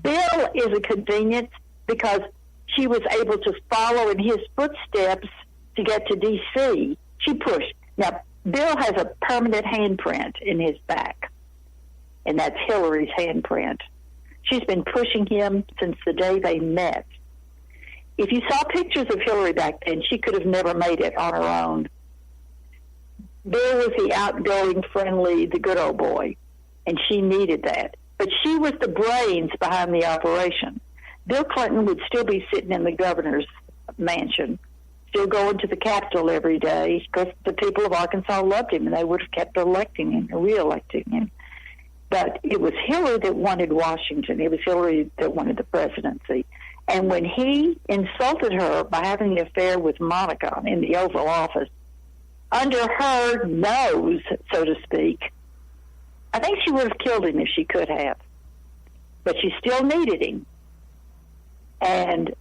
Bill is a convenience because she was able to follow in his footsteps to get to D.C. She pushed. Now, Bill has a permanent handprint in his back, and that's Hillary's handprint. She's been pushing him since the day they met. If you saw pictures of Hillary back then, she could have never made it on her own. Bill was the outgoing, friendly, the good old boy, and she needed that. But she was the brains behind the operation. Bill Clinton would still be sitting in the governor's mansion, still going to the Capitol every day because the people of Arkansas loved him, and they would have kept electing him, re-electing him. But it was Hillary that wanted Washington. It was Hillary that wanted the presidency. And when he insulted her by having an affair with Monica in the Oval Office, under her nose, so to speak, I think she would have killed him if she could have. But she still needed him. And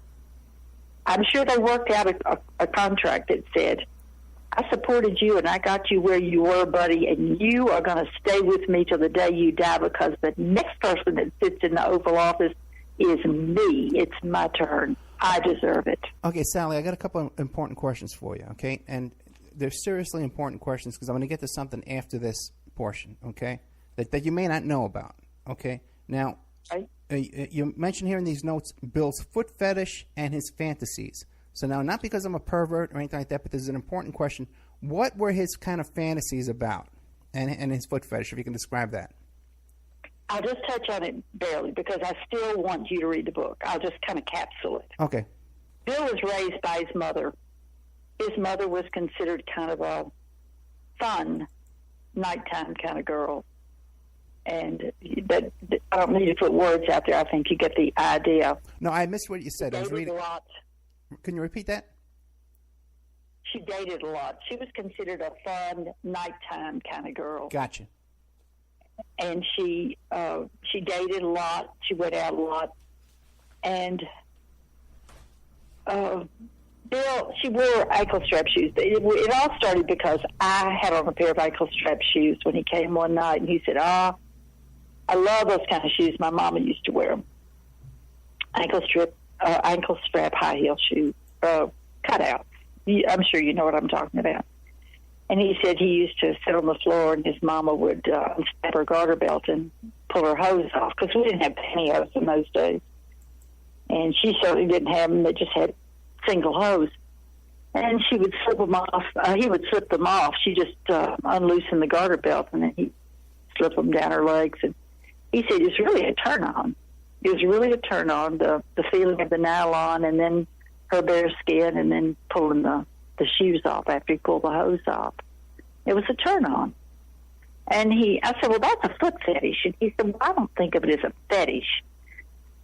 I'm sure they worked out a contract that said, I supported you and I got you where you were, buddy, and you are going to stay with me till the day you die because the next person that sits in the Oval Office is me. It's my turn. I deserve it. Okay, Sally, I got a couple of important questions for you, okay? And they're seriously important questions because I'm going to get to something after this portion, okay, that you may not know about, okay? Now, you mentioned here in these notes Bill's foot fetish and his fantasies. So now, not because I'm a pervert or anything like that, but there's an important question. What were his kind of fantasies about and his foot fetish, if you can describe that? I'll just touch on it barely because I still want you to read the book. I'll just kind of capsule it. Okay. Bill was raised by his mother. His mother was considered kind of a fun, nighttime kind of girl. And that I don't need to put words out there. I think you get the idea. No, I missed what you said. I was dated reading. a lot. Can you repeat that? She dated a lot. She was considered a fun, nighttime kind of girl. Gotcha. And she dated a lot. She went out a lot. And Bill, she wore ankle strap shoes. It all started because I had on a pair of ankle strap shoes when he came one night, and he said, I love those kind of shoes. My mama used to wear them. Ankle strap high heel shoes, cutouts. I'm sure you know what I'm talking about. And he said he used to sit on the floor and his mama would unstrap her garter belt and pull her hose off because we didn't have pantyhose in those days. And she certainly didn't have them. They just had single hose. And she would slip them off. He would slip them off. She just unloosened the garter belt and then he'd slip them down her legs. And he said it was really a turn-on. It was really a turn-on, the feeling of the nylon and then her bare skin and then pulling the shoes off after he pulled the hose off. It was a turn-on. And I said, well, that's a foot fetish. And he said, well, I don't think of it as a fetish.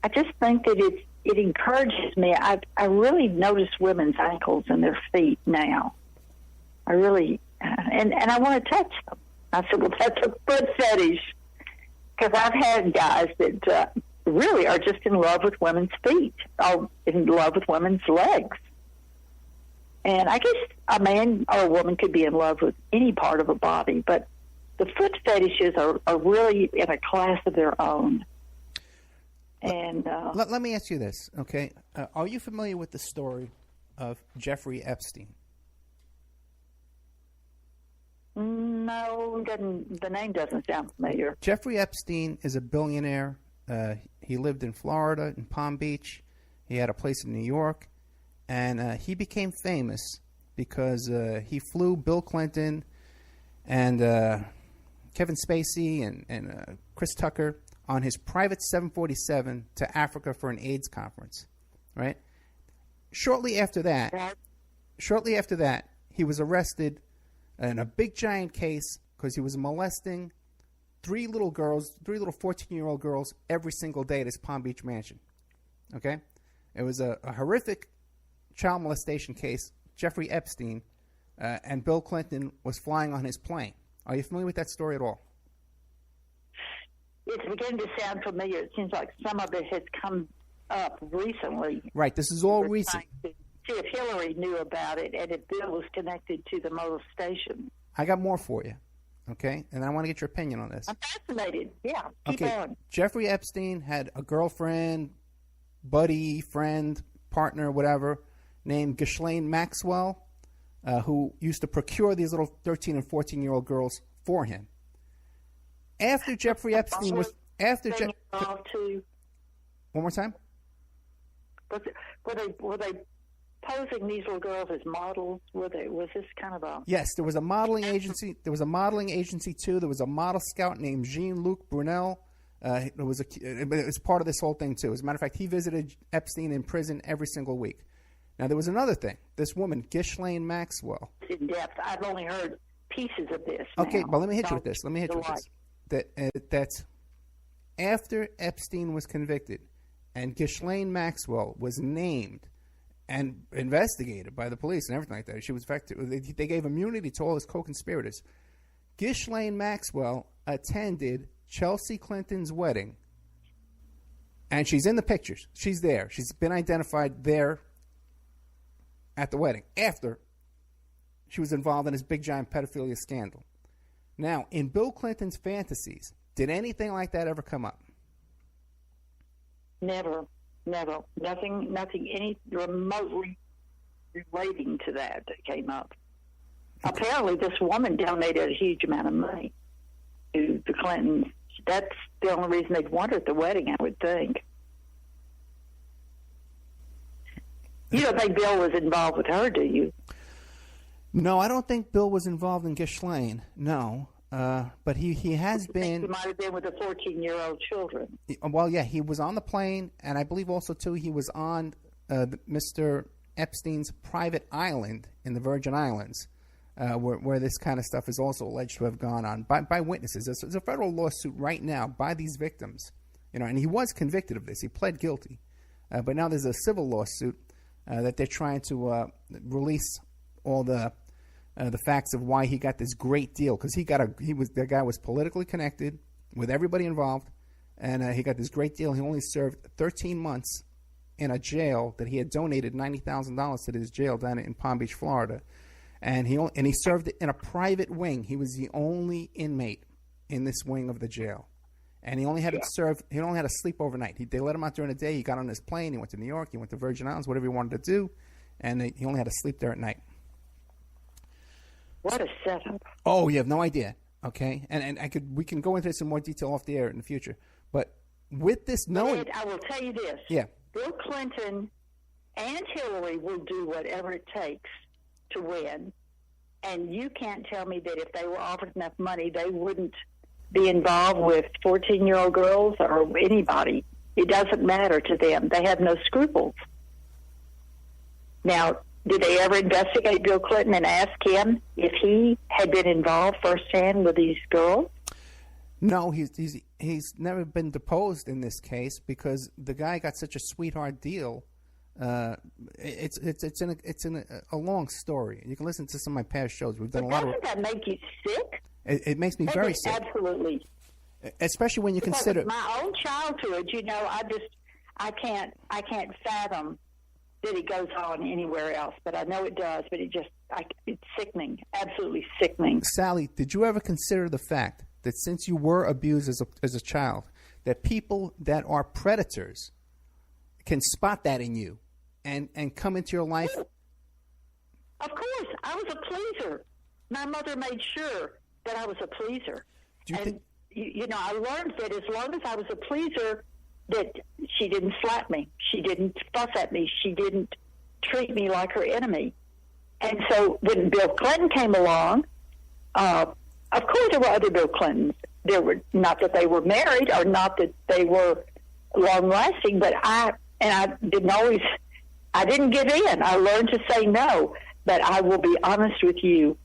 I just think that it encourages me. I really notice women's ankles and their feet now. I really, and I want to touch them. I said, well, that's a foot fetish. Because I've had guys that really are just in love with women's feet, or in love with women's legs. And I guess a man or a woman could be in love with any part of a body, but the foot fetishes are really in a class of their own. And let me ask you this, okay? Are you familiar with the story of Jeffrey Epstein? No, the name doesn't sound familiar. Jeffrey Epstein is a billionaire. He lived in Florida, in Palm Beach. He had a place in New York. And he became famous because he flew Bill Clinton and Kevin Spacey and Chris Tucker on his private 747 to Africa for an AIDS conference, right? Shortly after that, he was arrested in a big giant case because he was molesting three little 14-year-old girls every single day at his Palm Beach mansion, okay? It was a horrific child molestation case. Jeffrey Epstein and Bill Clinton was flying on his plane. Are you familiar with that story at all? It's beginning to sound familiar. It seems like some of it has come up recently. Right. This is all recent. See if Hillary knew about it and if Bill was connected to the molestation. I got more for you, okay? And I want to get your opinion on this. I'm fascinated. Yeah, keep on. Jeffrey Epstein had a girlfriend, buddy, friend, partner, whatever, named Ghislaine Maxwell, who used to procure these little 13 and 14-year-old girls for him. After Jeffrey Epstein was... One more time? Were they posing these little girls as models? Was this kind of a... Yes, there was a modeling agency. There was a modeling agency, too. There was a model scout named Jean-Luc Brunel. It was part of this whole thing, too. As a matter of fact, he visited Epstein in prison every single week. Now, there was another thing. This woman, Ghislaine Maxwell. In depth. I've only heard pieces of this. Okay, but let me hit you with this. That after Epstein was convicted and Ghislaine Maxwell was named and investigated by the police and everything like that, she was they gave immunity to all his co-conspirators. Ghislaine Maxwell attended Chelsea Clinton's wedding, and she's in the pictures. She's there. She's been identified there at the wedding after she was involved in this big giant pedophilia scandal. Now, in Bill Clinton's fantasies, did anything like that ever come up? Never. Nothing any remotely relating to that came up. Apparently, this woman donated a huge amount of money to the Clintons. That's the only reason they'd want her at the wedding, I would think. You don't think Bill was involved with her, do you? No, I don't think Bill was involved in Ghislaine. No, but he has been. He might have been with the 14-year-old children. Well, yeah, he was on the plane, and I believe also too he was on Mr. Epstein's private island in the Virgin Islands, where this kind of stuff is also alleged to have gone on by witnesses. There's a federal lawsuit right now by these victims, and he was convicted of this. He pled guilty, but now there's a civil lawsuit that they're trying to release all the facts of why he got this great deal, because the guy was politically connected with everybody involved, and he got this great deal. He only served 13 months in a jail that he had donated $90,000 to this jail down in Palm Beach, Florida, and he served in a private wing. He was the only inmate in this wing of the jail, and he only had to serve. He only had to sleep overnight. They let him out during the day. He got on his plane. He went to New York. He went to Virgin Islands, whatever he wanted to do, and he only had to sleep there at night. What a setup! Oh, you have no idea. Okay, and we can go into this in more detail off the air in the future. But with this knowing, Ed, I will tell you this: yeah, Bill Clinton and Hillary will do whatever it takes to win, and you can't tell me that if they were offered enough money, they wouldn't be involved with 14-year-old girls or anybody. It doesn't matter to them; they have no scruples. Now, did they ever investigate Bill Clinton and ask him if he had been involved firsthand with these girls? No, he's never been deposed in this case because the guy got such a sweetheart deal. It's in a long story. You can listen to some of my past shows. We've done a lot of. Doesn't that make you sick? It makes me very sick. Absolutely. Especially when you consider my own childhood. I can't fathom that it goes on anywhere else. But I know it does. But it's sickening, absolutely sickening. Sally, did you ever consider the fact that since you were abused as a child, that people that are predators can spot that in you and come into your life? Of course, I was a pleaser. My mother made sure that I was a pleaser. Do you think? I learned that as long as I was a pleaser, that she didn't slap me. She didn't fuss at me. She didn't treat me like her enemy. And so when Bill Clinton came along, of course there were other Bill Clintons. There were not that they were married or not that they were long-lasting, but I didn't give in. I learned to say no. But I will be honest with you,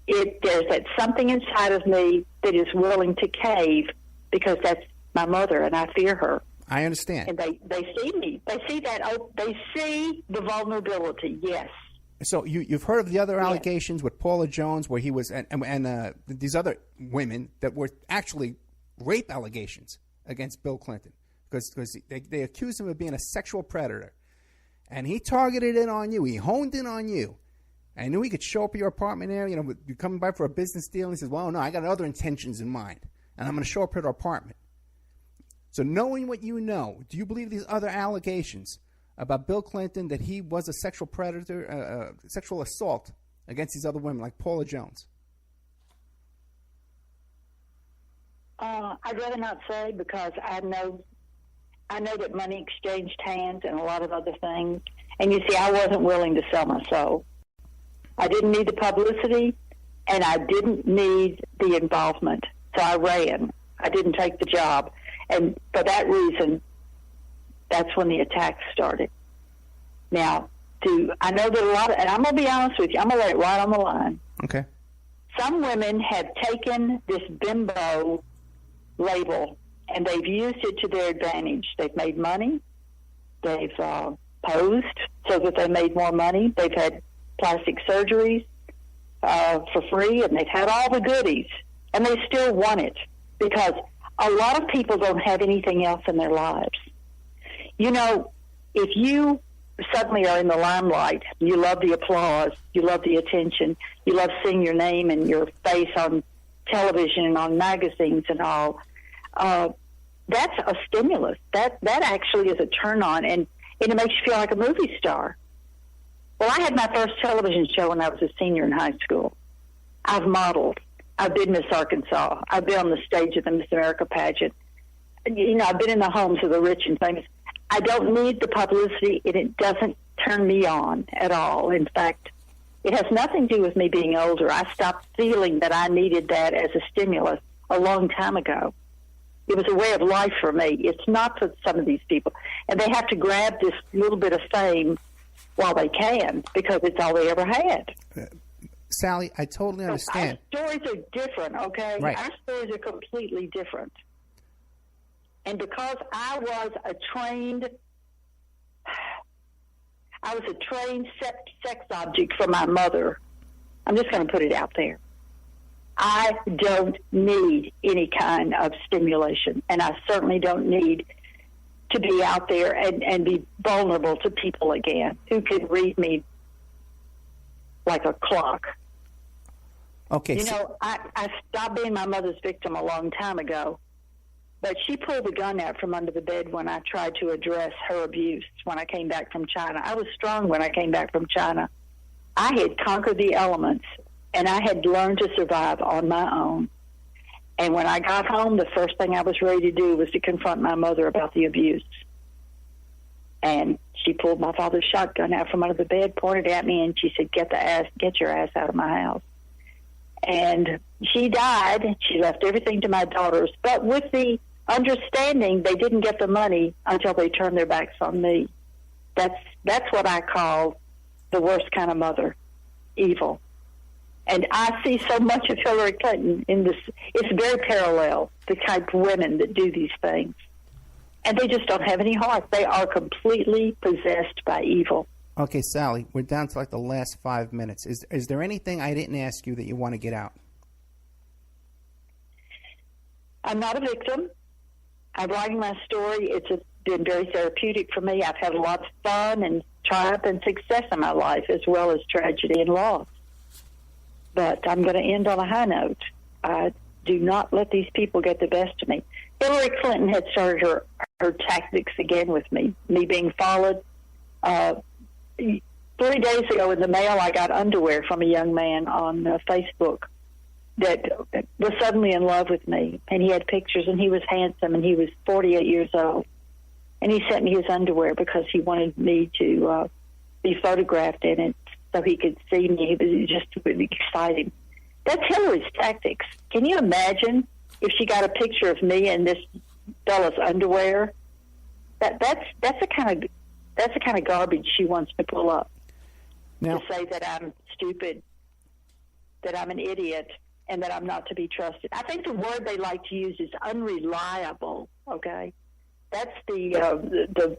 there's that something inside of me that is willing to cave because that's my mother and I fear her. I understand. And they see me. They see that. They see the vulnerability. Yes. So you've heard of the other allegations with Paula Jones, where he was, and these other women that were actually rape allegations against Bill Clinton because they accused him of being a sexual predator, and he targeted it on you. He honed in on you. I knew he could show up at your apartment area. You're coming by for a business deal, and he says, "Well, no, I got other intentions in mind, and I'm going to show up at our apartment." So knowing what you know, do you believe these other allegations about Bill Clinton, that he was a sexual predator, sexual assault against these other women like Paula Jones? I'd rather not say because I know that money exchanged hands and a lot of other things. And you see, I wasn't willing to sell my soul. I didn't need the publicity, and I didn't need the involvement. So I ran. I didn't take the job. And for that reason, that's when the attacks started. Now, I know that a lot of, and I'm going to be honest with you, I'm going to lay it right on the line. Okay. Some women have taken this bimbo label and they've used it to their advantage. They've made money. They've posed so that they made more money. They've had plastic surgeries for free, and they've had all the goodies, and they still want it because a lot of people don't have anything else in their lives. If you suddenly are in the limelight, you love the applause, you love the attention, you love seeing your name and your face on television and on magazines and all, that's a stimulus. That actually is a turn on, and it makes you feel like a movie star. Well, I had my first television show when I was a senior in high school. I've modeled. I've been Miss Arkansas. I've been on the stage of the Miss America pageant. I've been in the homes of the rich and famous. I don't need the publicity, and it doesn't turn me on at all. In fact, it has nothing to do with me being older. I stopped feeling that I needed that as a stimulus a long time ago. It was a way of life for me. It's not for some of these people. And they have to grab this little bit of fame while they can because it's all they ever had. Sally, I totally understand. Our stories are different, okay? Right. Our stories are completely different. And because I was a trained sex object for my mother, I'm just going to put it out there. I don't need any kind of stimulation, and I certainly don't need to be out there and be vulnerable to people again who can read me like a clock. Okay. I stopped being my mother's victim a long time ago, but she pulled the gun out from under the bed when I tried to address her abuse when I came back from China. I was strong when I came back from China. I had conquered the elements, and I had learned to survive on my own. And when I got home, the first thing I was ready to do was to confront my mother about the abuse. And she pulled my father's shotgun out from under the bed, pointed at me, and she said, get your ass out of my house. And she died. She left everything to my daughters, but with the understanding they didn't get the money until they turned their backs on me. That's what I call the worst kind of mother, evil. And I see so much of Hillary Clinton in this. It's very parallel, the type of women that do these things. And they just don't have any heart. They are completely possessed by evil. Okay, Sally, we're down to like the last 5 minutes. Is there anything I didn't ask you that you want to get out? I'm not a victim. I'm writing my story. It's been very therapeutic for me. I've had a lot of fun and triumph and success in my life, as well as tragedy and loss. But I'm going to end on a high note. I do not let these people get the best of me. Hillary Clinton had started her tactics again with me being followed. 3 days ago in the mail, I got underwear from a young man on Facebook that was suddenly in love with me. And he had pictures, and he was handsome, and he was 48 years old. And he sent me his underwear because he wanted me to be photographed in it so he could see me. It was just really exciting. That's Hillary's tactics. Can you imagine if she got a picture of me in this fella's underwear? That's the kind of garbage she wants to pull up. Now, to say that I'm stupid, that I'm an idiot, and that I'm not to be trusted. I think the word they like to use is unreliable. Okay, that's the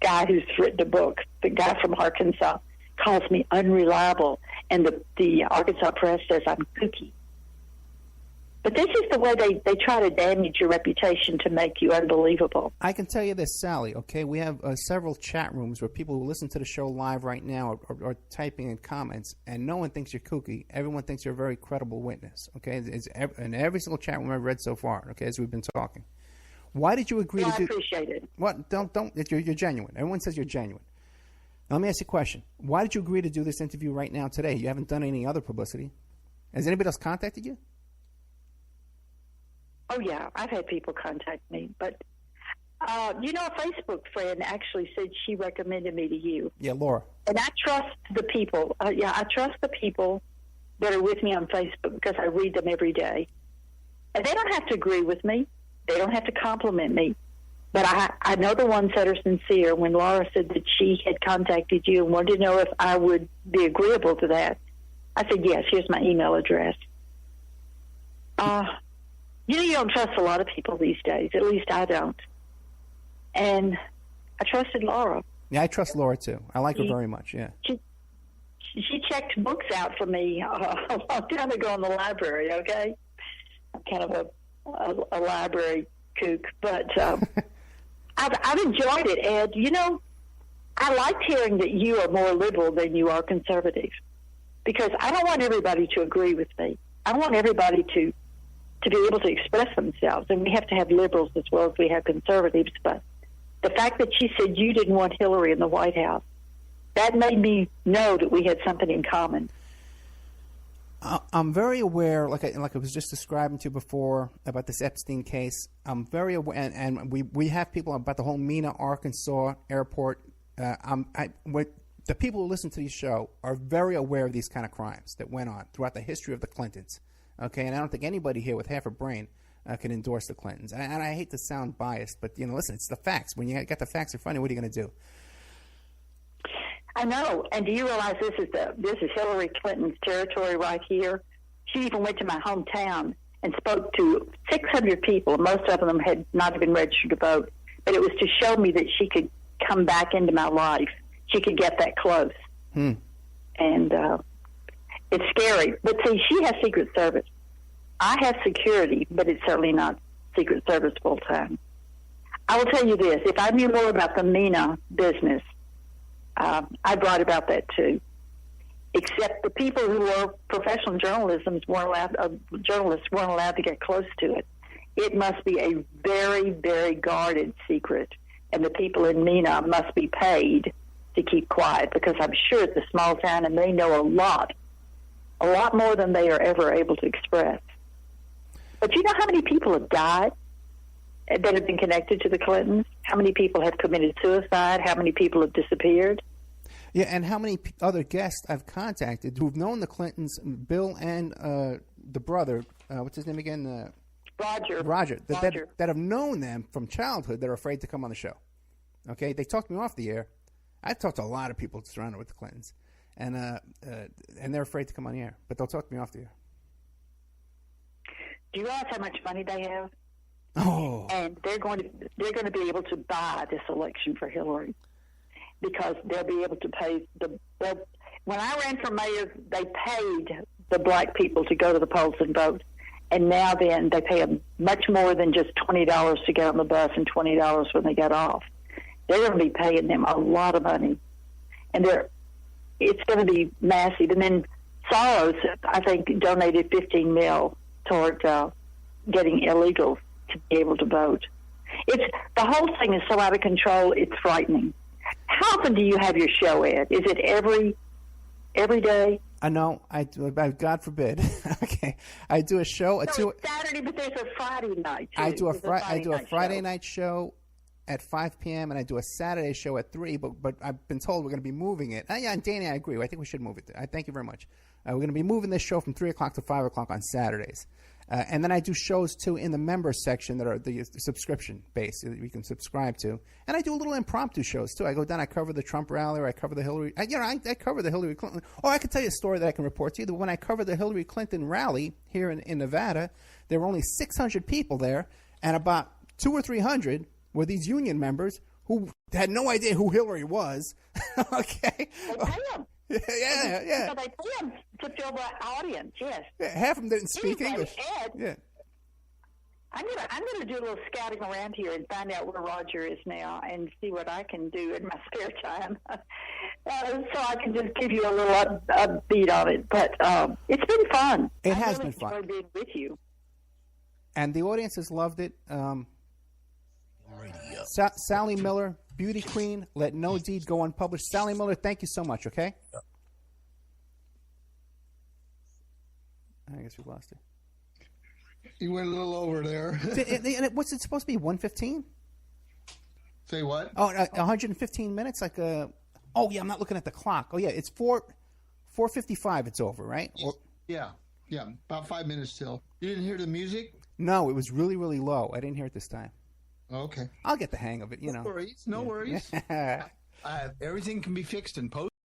guy who's written the book. The guy from Arkansas calls me unreliable, and the Arkansas Press says I'm kooky. But this is the way they try to damage your reputation to make you unbelievable. I can tell you this, Sally, okay? We have several chat rooms where people who listen to the show live right now are typing in comments, and no one thinks you're kooky. Everyone thinks you're a very credible witness, okay? It's in every single chat room I've read so far, okay, as we've been talking. Why did you agree to do... I appreciate it. What? Don't. You're genuine. Everyone says you're genuine. Now, let me ask you a question. Why did you agree to do this interview right now today? You haven't done any other publicity. Has anybody else contacted you? Oh, yeah. I've had people contact me. But, a Facebook friend actually said she recommended me to you. Yeah, Laura. And I trust the people. I trust the people that are with me on Facebook because I read them every day. And they don't have to agree with me. They don't have to compliment me. But I know the ones that are sincere. When Laura said that she had contacted you and wanted to know if I would be agreeable to that, I said, yes, here's my email address. You don't trust a lot of people these days. At least I don't. And I trusted Laura. Yeah, I trust Laura, too. I like her very much, yeah. She checked books out for me a long time ago in the library, okay? I'm kind of a library kook, but I've enjoyed it. And, I liked hearing that you are more liberal than you are conservative because I don't want everybody to agree with me. I want everybody to be able to express themselves, and we have to have liberals as well as we have conservatives. But the fact that she said you didn't want Hillary in the White House, that made me know that we had something in common. I'm very aware, like I was just describing to you before about this Epstein case. I'm very aware, and we have people about the whole Mena, Arkansas airport. The people who listen to this show are very aware of these kind of crimes that went on throughout the history of the Clintons. Okay, and I don't think anybody here with half a brain can endorse the Clintons. And I hate to sound biased, but listen, it's the facts. When you got the facts in front of you, what are you going to do? I know. And do you realize this is Hillary Clinton's territory right here? She even went to my hometown and spoke to 600 people. Most of them had not even registered to vote, but it was to show me that she could come back into my life. She could get that close. And it's scary. But see, she has Secret Service. I have security, but it's certainly not Secret Service full time. I will tell you this. If I knew more about the Mena business, I'd write about that too. Except the people who were professional journalists weren't allowed to get close to it. It must be a very, very guarded secret, and the people in Mena must be paid to keep quiet because I'm sure it's a small town and they know a lot more than they are ever able to express. But you know how many people have died that have been connected to the Clintons? How many people have committed suicide? How many people have disappeared? Yeah, and how many other guests I've contacted who've known the Clintons, Bill and the brother, what's his name again? Roger. That have known them from childhood that are afraid to come on the show. Okay, they talked me off the air. I've talked to a lot of people surrounded with the Clintons, and they're afraid to come on the air, but they'll talk me off the air. Do you realize how much money they have? Oh. And they're going to be able to buy this election for Hillary because they'll be able to pay when I ran for mayor, they paid the black people to go to the polls and vote, And now then they pay them much more than just $20 to get on the bus and $20 when they get off. They're going to be paying them a lot of money. And it's going to be massive. And then Soros, I think, donated $15 million toward getting illegals to be able to vote. The whole thing is so out of control, it's frightening. How often do you have your show, Ed? Is it every day? No, God forbid. Okay, I do a show. It's Saturday, but there's a Friday night, too. I do a Friday night show at 5 p.m. and I do a Saturday show at 3. But I've been told we're going to be moving it. Yeah, and Danny, I agree. I think we should move it. I thank you very much. We're going to be moving this show from 3 o'clock to 5 o'clock on Saturdays. And then I do shows, too, in the members section that are the subscription-based that you can subscribe to. And I do a little impromptu shows, too. I go down, I cover the Trump rally, or I cover the Hillary... I cover the Hillary Clinton... Or I can tell you a story that I can report to you. That when I covered the Hillary Clinton rally here in Nevada, there were only 600 people there, and about 200 or 300 were these union members who had no idea who Hillary was. Okay? They pay them. Yeah. So they pay them to fill the audience, yes. Yeah, half of them didn't speak English. Ed, yeah. I'm gonna do a little scouting around here and find out where Roger is now and see what I can do in my spare time, so I can just give you a little upbeat on it. But it's been fun. It has been fun. I really enjoyed being with you. And the audience has loved it. Sally Miller, beauty queen, let no deed go unpublished. Sally Miller, thank you so much, okay? I guess we lost it. You went a little over there. What's it supposed to be, 115? Say what? Oh, 115 minutes? Oh, yeah, I'm not looking at the clock. Oh, yeah, it's 4:55 it's over, right? Yeah, about 5 minutes still. You didn't hear the music? No, it was really, really low. I didn't hear it this time. Okay. I'll get the hang of it, No worries. Everything can be fixed in post.